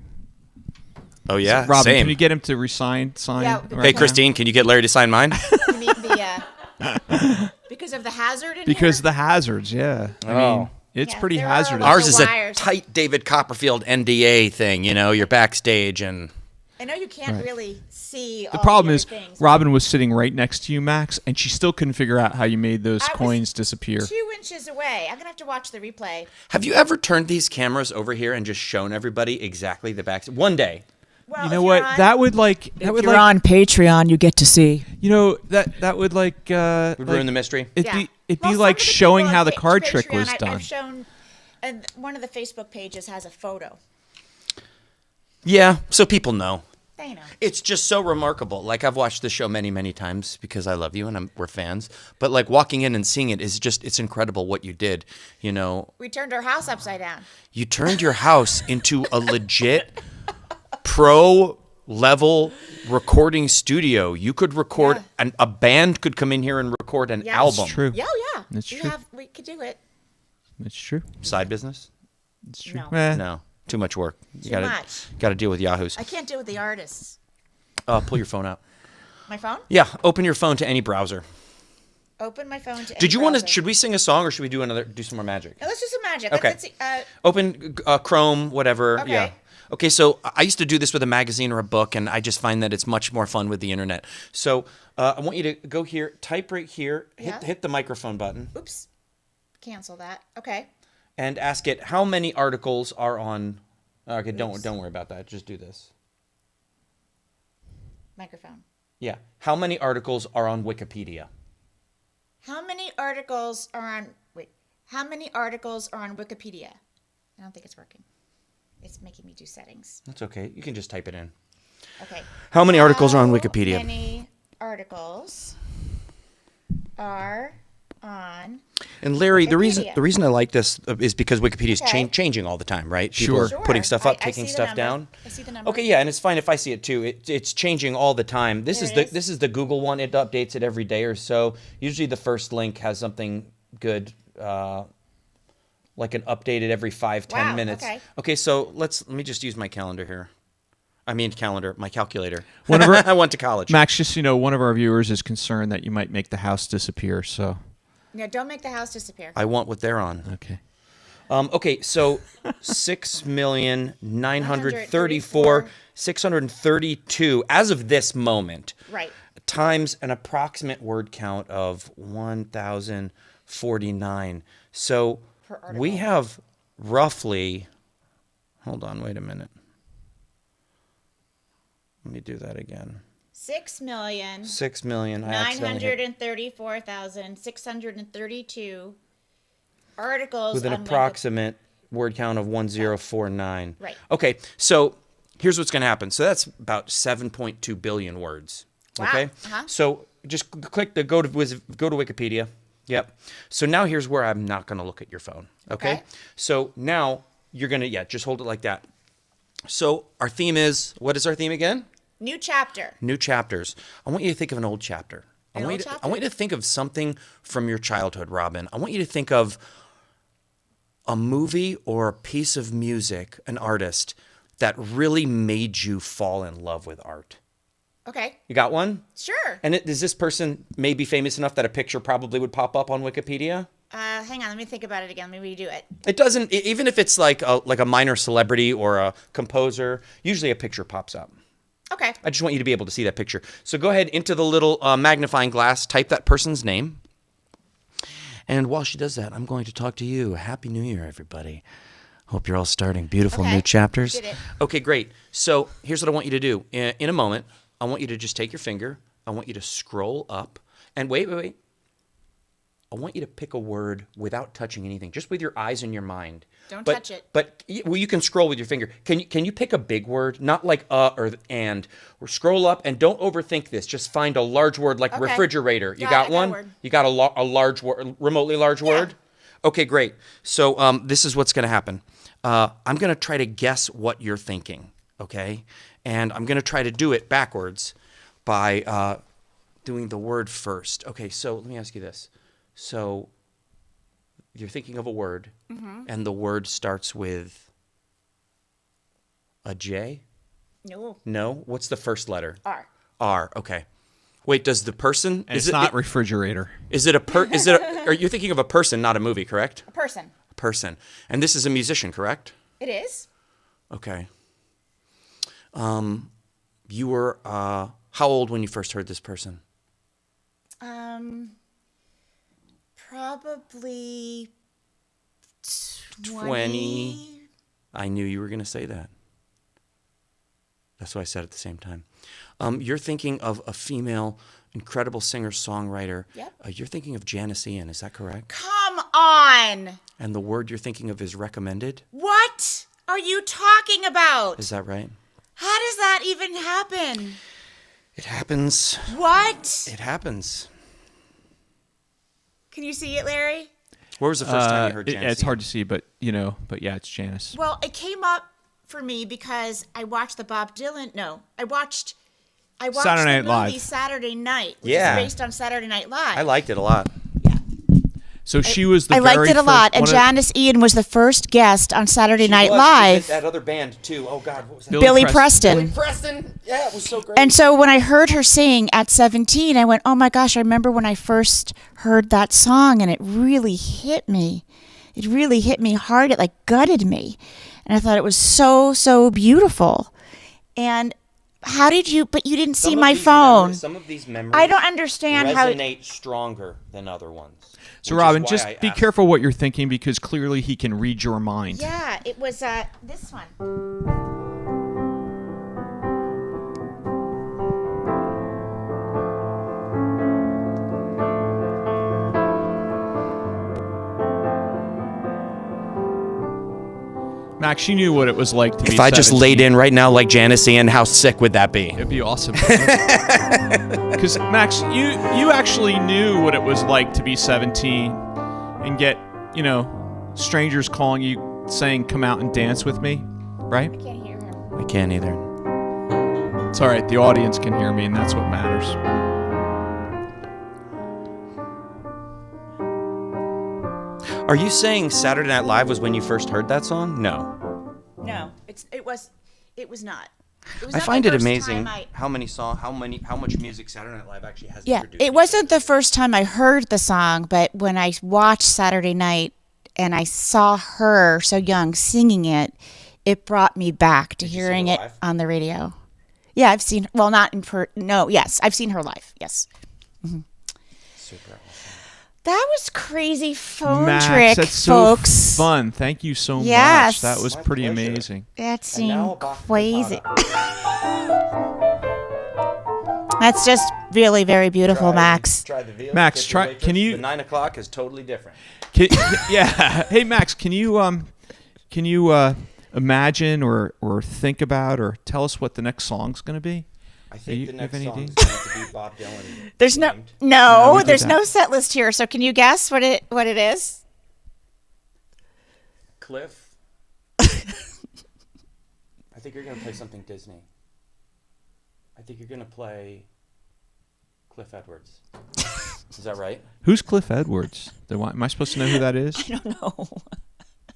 Oh yeah, Robin, same. can you get him to sign? Yeah, Right Hey, now? Christine, can you get Larry to sign mine? You mean because of the hazard in Because here? the hazards, yeah. I mean, it's Yeah, pretty there are hazardous. lots Ours is a wires. tight David Copperfield NDA thing. You're backstage and. I know you can't really see The all problem the is, other things. Robin was sitting right next to you, Max, and she still couldn't figure out how you made those I was coins disappear. 2 inches away. I'm going to have to watch the replay. Have you ever turned these cameras over here and just shown everybody exactly the back? One day. Well, You if know you're what? on- That would on Patreon, you get to see. that would Would ruin the mystery. It'd Yeah. be Well, like some of the showing people how on the card trick Patreon, was done. I've shown, and one of the Facebook pages has a photo. Yeah, so people know. They know. It's just so remarkable. Like, I've watched the show many, many times because I love you and we're fans. But like walking in and seeing it is just, it's incredible what you did. We turned our house upside down. You turned your house into a legit pro level recording studio. You could record, Yeah. and a band could come in here and record an Yeah. album. It's true. Yeah, yeah. That's true. We could do it. It's true. Side business? It's true. No. No. Too much work. Too much. Got to deal with Yahoos. I can't do it with the artists. Pull your phone out. My phone? Yeah, open your phone to any browser. Open my phone to. Did you want to? browser. Should we sing a song or should we do some more magic? No, let's do some magic. Okay. Let's see, Open Chrome, whatever. Okay. Yeah. Okay, so I used to do this with a magazine or a book, and I just find that it's much more fun with the internet. So I want you to go here, type right here, Yeah. hit the microphone button, oops. Cancel that. Okay. and ask it how many articles are on. Okay, don't worry about that. Just do this. Microphone. Yeah. How many articles are on Wikipedia? How many articles are on Wikipedia? I don't think it's working. It's making me do settings. That's okay. You can just type it in. Okay. How many articles are on Wikipedia? How many articles are on And Larry, Wikipedia? the reason I like this is because Wikipedia is Okay. changing all the time, right? People Sure. are putting stuff up, I taking see the stuff number. down. I see the number. Okay, yeah, and it's fine if I see it too. It's changing all the time. This There is the Google one. It updates it every day or so. Usually the first link has something good, like an updated every 5-10 Wow, minutes. okay. Okay, so let me just use my calendar here. My calculator. Whenever I went to college. Max, just so you know, one of our viewers is concerned that you might make the house disappear. So No, don't make the house disappear. I want what they're on. okay. Okay, so 6,934,632 as of this moment. Right. Times an approximate word count of 1,049. So Per article. we have roughly. Hold on, wait a minute. Let me do that again. 6,934,632 articles with an on approximate word count of 1049. Right. Okay, so here's what's going to happen. So that's about 7.2 billion words. Wow. Okay. Uh-huh. So just click the go to Wikipedia. Yep. So now here's where I'm not going to look at your phone. Okay. Okay. So now you're going to just hold it like that. So our theme is, what is our theme again? New chapter. New chapters. I want you to think of an old chapter. I An want old you to chapter? think of something from your childhood, Robin. I want you to think of a movie or a piece of music, an artist that really made you fall in love with art. Okay. You got one? Sure. And is this person maybe famous enough that a picture probably would pop up on Wikipedia? Hang on. Let me think about it again. Let me redo it. It doesn't, even if it's like a minor celebrity or a composer, usually a picture pops up. Okay. I just want you to be able to see that picture. So go ahead into the little magnifying glass, type that person's name. And while she does that, I'm going to talk to you. Happy New Year, everybody. Hope you're all starting beautiful Okay. new chapters. Did it. Okay, great. So here's what I want you to do. In a moment, I want you to just take your finger. I want you to scroll up. And wait. I want you to pick a word without touching anything, just with your eyes and your mind. Don't But- touch it. But well, you can scroll with your finger. Can you pick a big word, not like or and? Or scroll up and don't overthink this. Just find a large word like Okay. refrigerator. You Got it, got I got a one? word. You got a large word, remotely large word? Okay, great. So this is what's going to happen. I'm going to try to guess what you're thinking, okay? And I'm going to try to do it backwards by doing the word first. Okay, so let me ask you this. So you're thinking of a word, and the word starts with a J? No. No? What's the first letter? R. R. Okay. Wait, does the person? And it's not refrigerator. Is it are you thinking of a person, not a movie, correct? A person. A person. And this is a musician, correct? It is. Okay. You were how old when you first heard this person? Probably 20. I knew you were going to say that. That's what I said at the same time. You're thinking of a female, incredible singer-songwriter. Yep. You're thinking of Janice Ian, is that correct? Come on. And the word you're thinking of is recommended? What are you talking about? Is that right? How does that even happen? It happens. What? It happens. Can you see it, Larry? Where was the first time you heard Janice It's hard to see, but yeah, it's Janice. Well, it came up for me because I watched the Bob Dylan. No, I watched Saturday Night the movie Live. Saturday Night, which Yeah. is based on Saturday Night Live. I liked it a lot. So she was the I very liked it a first lot, and one of- Janice Ian was the first guest on Saturday Night She was Live. with that other band too. Oh God, what was that? Billy Billy Preston. Preston. Yeah, it was so great. And so when I heard her sing at 17, I went, oh my gosh, I remember when I first heard that song, and it really hit me. It really hit me hard. It like gutted me. And I thought it was so, so beautiful. And how did you, but you didn't see my phone. Some of these memories I don't understand how. resonate stronger than other ones. So which is Robin, why just I be asked. careful what you're thinking because clearly he can read your mind. Yeah, it was this one. Max, you knew what it was like to be If I just 17. laid in right now like Janice Ian, how sick would that be? It'd be awesome. Because Max, you actually knew what it was like to be 17 and get, strangers calling you saying, "Come out and dance with me," right? Can't hear him. I can't either. It's all right. The audience can hear me, and that's what matters. Are you saying Saturday Night Live was when you first heard that song? No. No, it was not. It was I not find the it first amazing time how much music Saturday Night Live actually has Yeah, produced. it wasn't the first time I heard the song, but when I watched Saturday Night and I saw her so young singing it, it brought me back to you see hearing her it live? on the radio. Yeah, I've seen. Well, not in no. Yes, I've seen her live. Yes. Super awesome. That was crazy phone Max, trick, that's so folks. fun. Thank you so Yes. much. That was My pretty pleasure. amazing. That And now seemed a box of crazy. frittata. That's just really very beautiful, Max. Try the veal. Max, Get the try- wafers. can you- The 9 o'clock is totally different. Yeah. Hey, Max, can you imagine or think about or tell us what the next song's going to be? I you- think the you have next any song is ideas? going to be Bob Dylan. There's no themed. No, we did there's that. no set list here. So can you guess what it is? Cliff. I think you're going to play something Disney. I think you're going to play Cliff Edwards. Is that right? Who's Cliff Edwards? Am I supposed to know who that is? I don't know.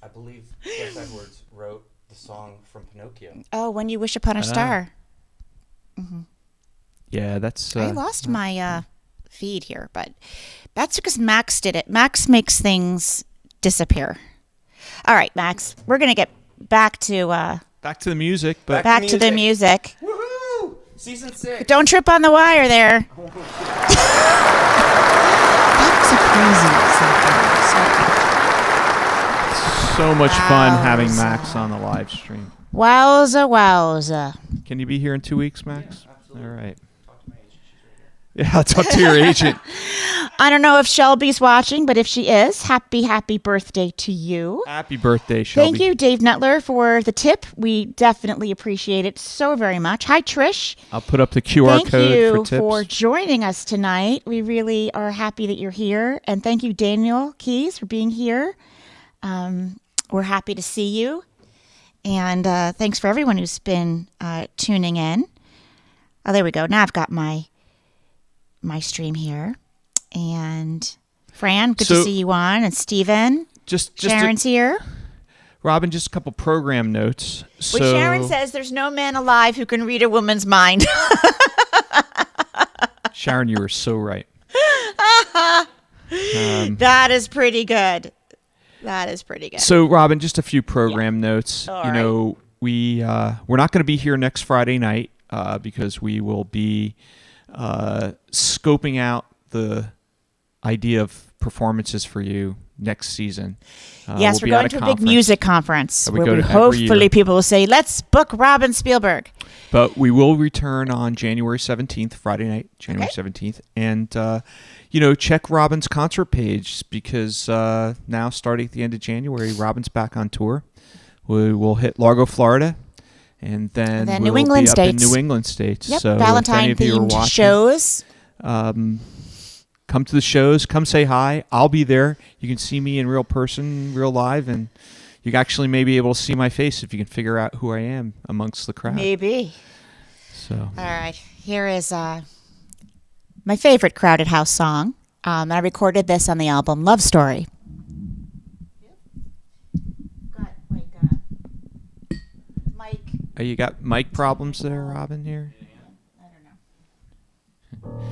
I believe Cliff Edwards wrote the song from Pinocchio. Oh, When You Wish Upon a Star. Yeah, that's. I lost my feed here, but that's because Max did it. Max makes things disappear. All right, Max, we're gonna get back to back to the music, but Back- the music. Woohoo! Season 6. Don't trip on the wire there. That so much fun Wowza. having Max on the live stream. was so crazy. Wowza. Can you be here in 2 weeks, Max? Yeah, absolutely. All right. Talk to my agent. She's right here. Yeah, I'll talk to your agent. I don't know if Shelby's watching, but if she is, happy birthday to you. Happy birthday, Shelby. Thank you, Dave Nutler, for the tip. We definitely appreciate it so very much. Hi, Trish. I'll put up the QR Thank code you for tips. for joining us tonight. We really are happy that you're here. And thank you, Daniel Keys, for being here. We're happy to see you. And thanks for everyone who's been tuning in. Oh, there we go. Now I've got my stream here. And Fran, good to So- see you on. And Steven, just Sharon's here. Robin, just a couple program notes. Which Sharon says there's no man alive who can read a woman's mind. Sharon, you were so right. That is pretty good. That is pretty good. So, Robin, just a few program notes. All you right. know, we're not going to be here next Friday night because we will be scoping out the idea of performances for you next season. Yes, we'll we're be at going to a big conference, music conference that we where go we to every year. hopefully people will say, let's book Robin Spielberg. But we will return on January 17th, Friday night, January 17th. And, check Robin's concert page because now, starting at the end of January, Robin's back on tour. We will hit Largo, Florida. And then then we'll New England be up in states. New England states. Yep, So if any of you are Valentine-themed watching, shows. come to the shows. Come say hi. I'll be there. You can see me in real person, real live, and you actually may be able to see my face if you can figure out who I am amongst the crowd. Maybe. So All right. Here is my favorite Crowded House song. And I recorded this on the album Love Story. Mike. you got mic problems there, Robin? Here. I don't know.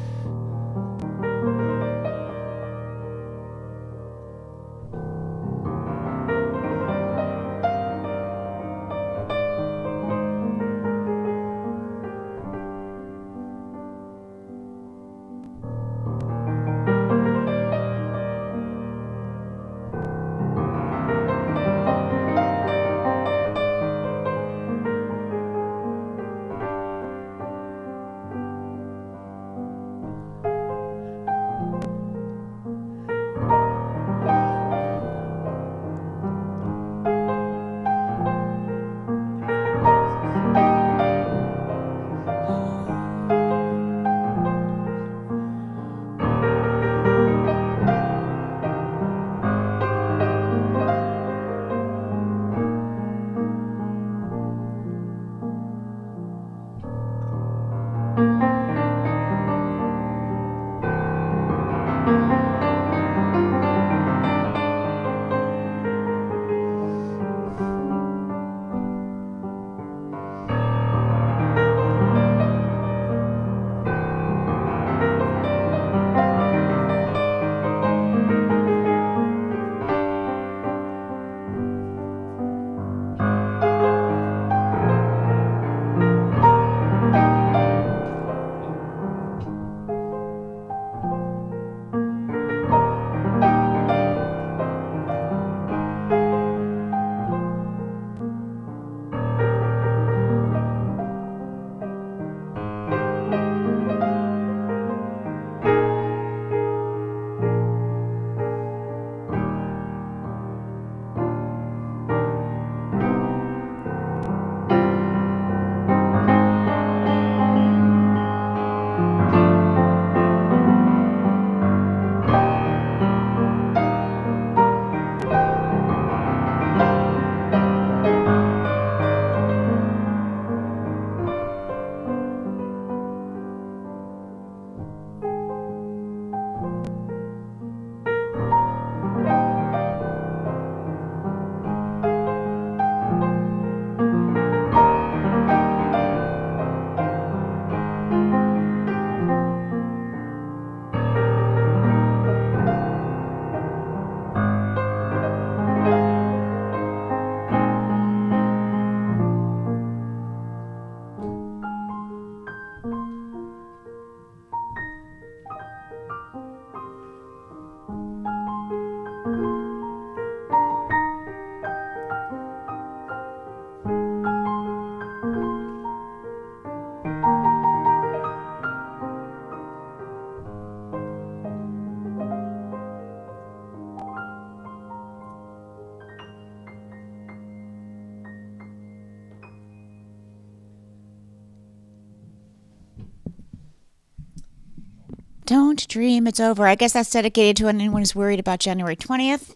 Don't dream it's over. I guess that's dedicated to anyone who's worried about January 20th.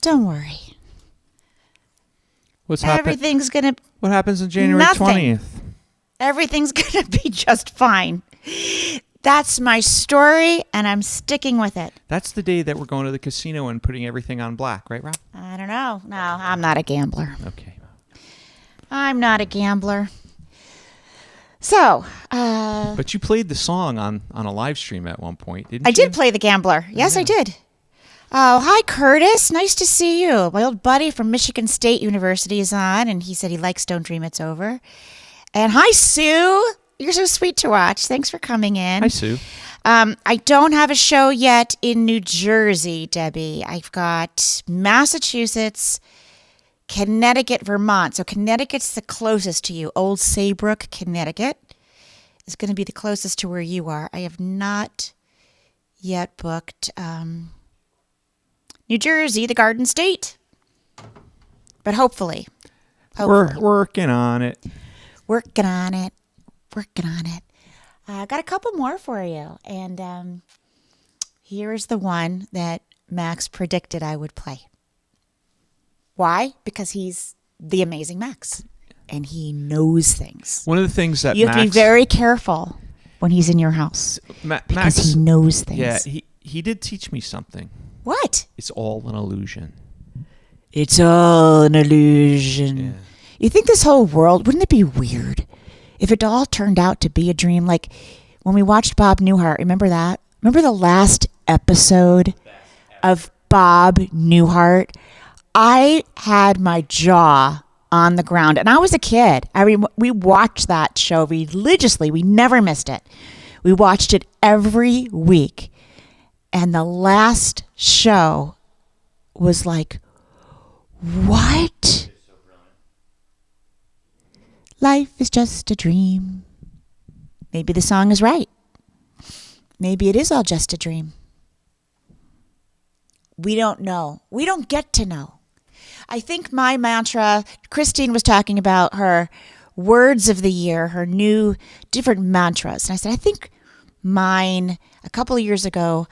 Don't worry. What's happening? Everything's going to... What happens on January Nothing. 20th? Everything's going to be just fine. That's my story, and I'm sticking with it. That's the day that we're going to the casino and putting everything on black, right, Rob? I don't know. No, I'm not a gambler. Okay. I'm not a gambler. So, But you played the song on a live stream at one point, didn't you? I did play the gambler. Yes, I did. Oh, hi, Curtis. Nice to see you. My old buddy from Michigan State University is on, and he said he likes Don't Dream It's Over. And hi, Sue. You're so sweet to watch. Thanks for coming in. Hi, Sue. I don't have a show yet in New Jersey, Debbie. I've got Massachusetts, Connecticut, Vermont. So Connecticut's the closest to you. Old Saybrook, Connecticut is going to be the closest to where you are. I have not yet booked New Jersey, the Garden State. But hopefully. We're working on it. Working on it. I got a couple more for you. And here is the one that Max predicted I would play. Why? Because he's the amazing Max. And he knows things. One of the things that You have to be very careful when he's in your house. Because Max, he knows things. Yeah, he did teach me something. What? It's all an illusion. It's all an illusion. Yeah. You think this whole world, wouldn't it be weird if it all turned out to be a dream? Like when we watched Bob Newhart, remember that? Remember the last episode of Bob Newhart? I had my jaw on the ground, and I was a kid. I mean, we watched that show religiously. We never missed it. We watched it every week. And the last show was like, what? Life is just a dream. Maybe the song is right. Maybe it is all just a dream. We don't know. We don't get to know. I think my mantra, Christine was talking about her words of the year, her new different mantras. And I said, I think mine, a couple of years ago,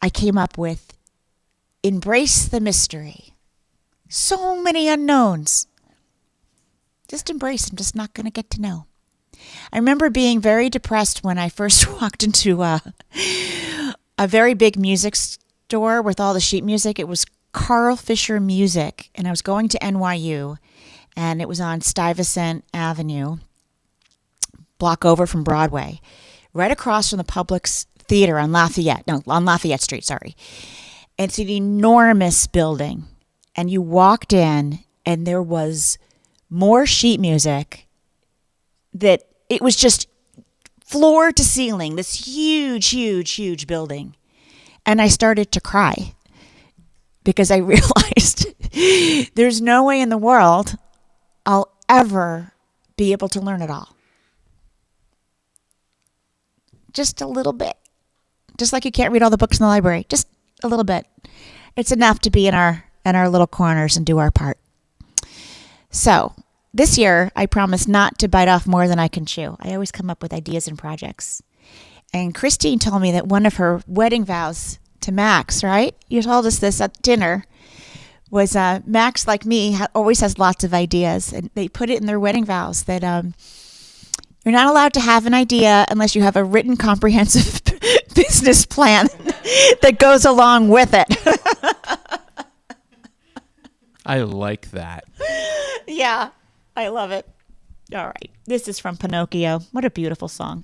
I came up with embrace the mystery. So many unknowns. Just embrace. I'm just not going to get to know. I remember being very depressed when I first walked into a very big music store with all the sheet music. It was Carl Fisher Music, and I was going to NYU, and it was on Stuyvesant Avenue, block over from Broadway, right across from the Publix Theater on Lafayette Street, sorry. It's an enormous building, and you walked in, and there was more sheet music that it was just floor to ceiling, this huge building. And I started to cry because I realized there's no way in the world I'll ever be able to learn it all. Just a little bit. Just like you can't read all the books in the library. Just a little bit. It's enough to be in our little corners and do our part. So this year, I promise not to bite off more than I can chew. I always come up with ideas and projects. And Christine told me that one of her wedding vows to Max, right? You told us this at dinner, was Max, like me, always has lots of ideas. And they put it in their wedding vows that you're not allowed to have an idea unless you have a written comprehensive business plan that goes along with it. I like that. Yeah, I love it. All right. This is from Pinocchio. What a beautiful song.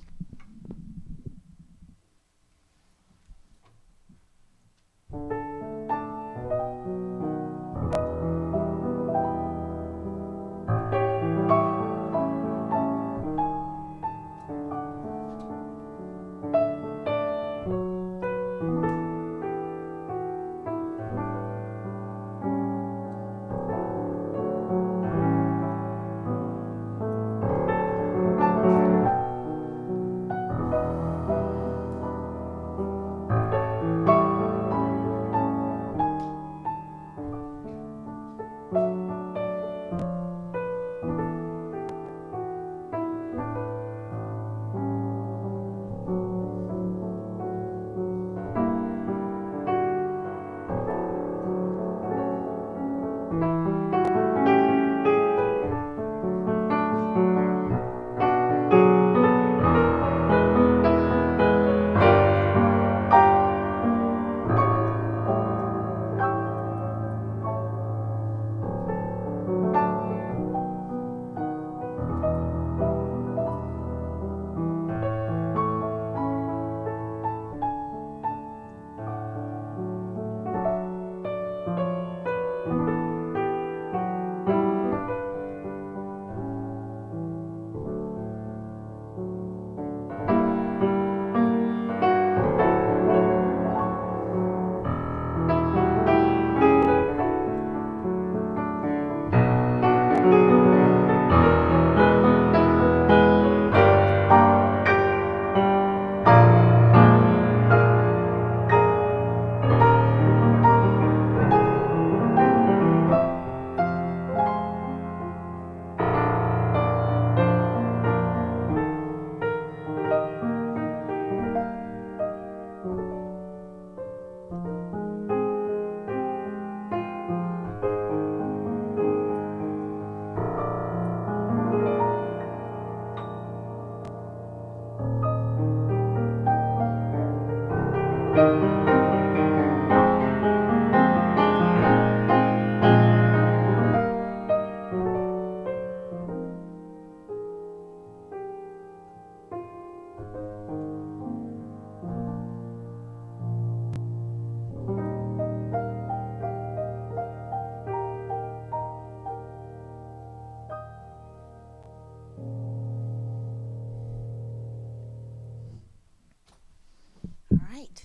right.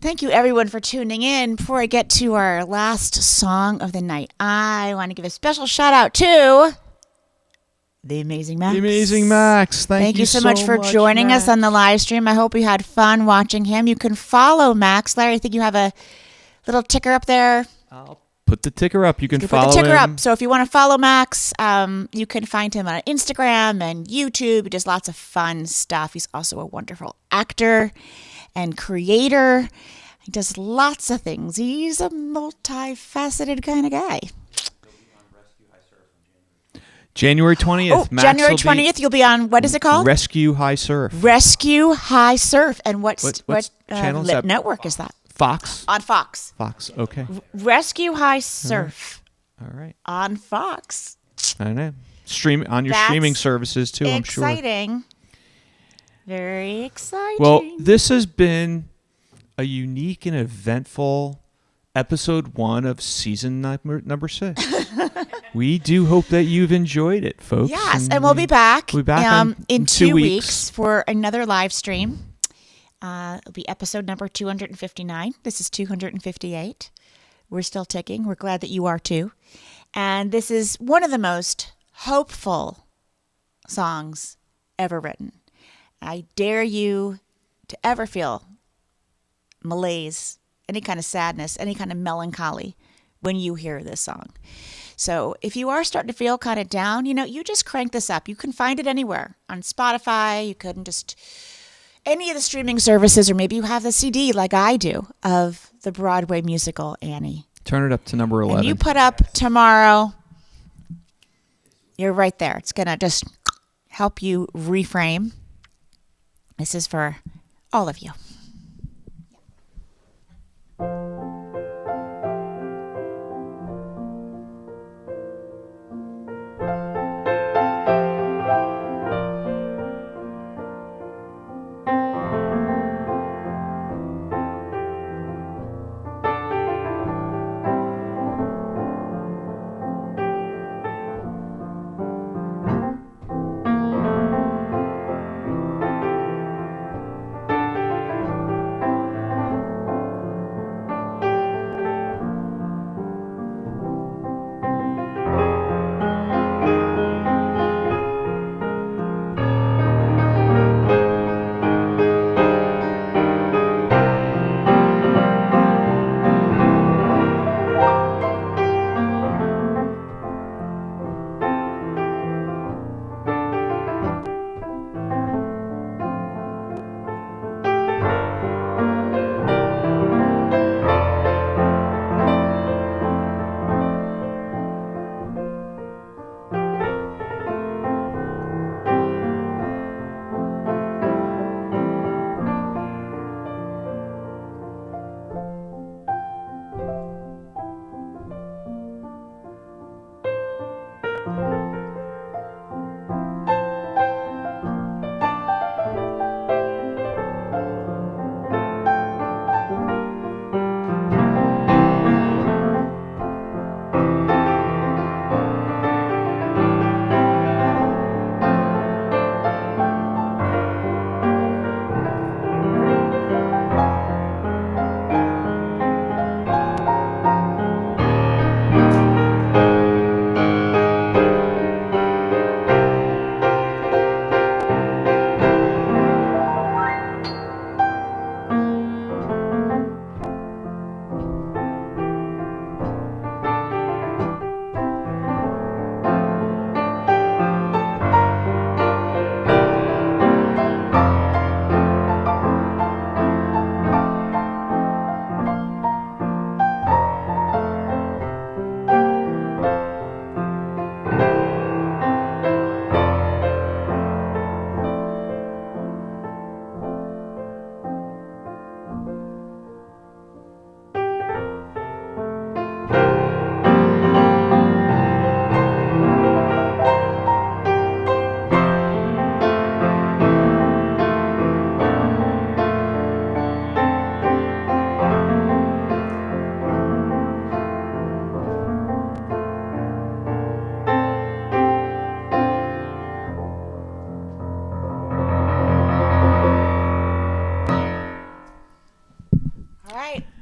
Thank you, everyone, for tuning in. Before I get to our last song of the night, I want to give a special shout out to the Amazing Max. The Amazing Max. Thank you so much for joining us on the live stream. I hope you had fun watching him. You can follow Max. Larry, I think you have a little ticker up there. I'll put the ticker up. You can follow put the ticker him. up. So if you want to follow Max, you can find him on Instagram and YouTube. He does lots of fun stuff. He's also a wonderful actor and creator. He does lots of things. He's a multifaceted kind of guy. January 20th. Oh, Max January will be 20th, you'll be on, what is it called? Rescue High Surf. Rescue High Surf. And what channel is that? network is that? Fox. On Fox. Fox. Okay. Rescue High Surf. All right. On Fox. I know. Stream on your That's streaming services too, I'm sure. Exciting. Very exciting. Well, this has been a unique and eventful episode 1 of season number 6. We do hope that you've enjoyed it, folks. Yes, and we'll be back, in 2 weeks for another live stream. It'll be episode number 259. This is 258. We're still ticking. We're glad that you are too. And this is one of the most hopeful songs ever written. I dare you to ever feel malaise, any kind of sadness, any kind of melancholy when you hear this song. So if you are starting to feel kind of down, you just crank this up. You can find it anywhere on Spotify. You can just any of the streaming services, or maybe you have the CD like I do of the Broadway musical Annie. Turn it up to number 11. And you put up Tomorrow. You're right there. It's going to just help you reframe. This is for all of you.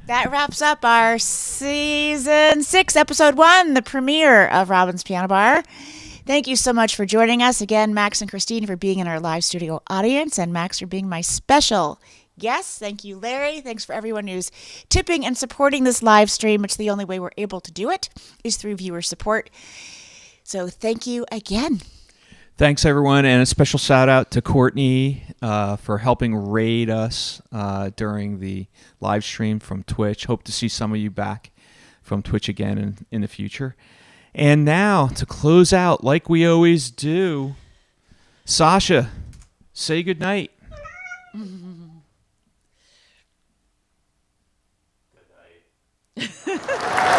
That wraps up our season 6, episode 1, the premiere of Robin's Piano Bar. Thank you so much for joining us. Again, Max and Christine for being in our live studio audience, and Max for being my special guest. Thank you, Larry. Thanks for everyone who's tipping and supporting this live stream. It's the only way we're able to do it is through viewer support. So thank you again. Thanks, everyone, and a special shout out to Courtney for helping raid us during the live stream from Twitch. Hope to see some of you back from Twitch again in the future. And now, to close out, like we always do, Sasha, say goodnight. Good night.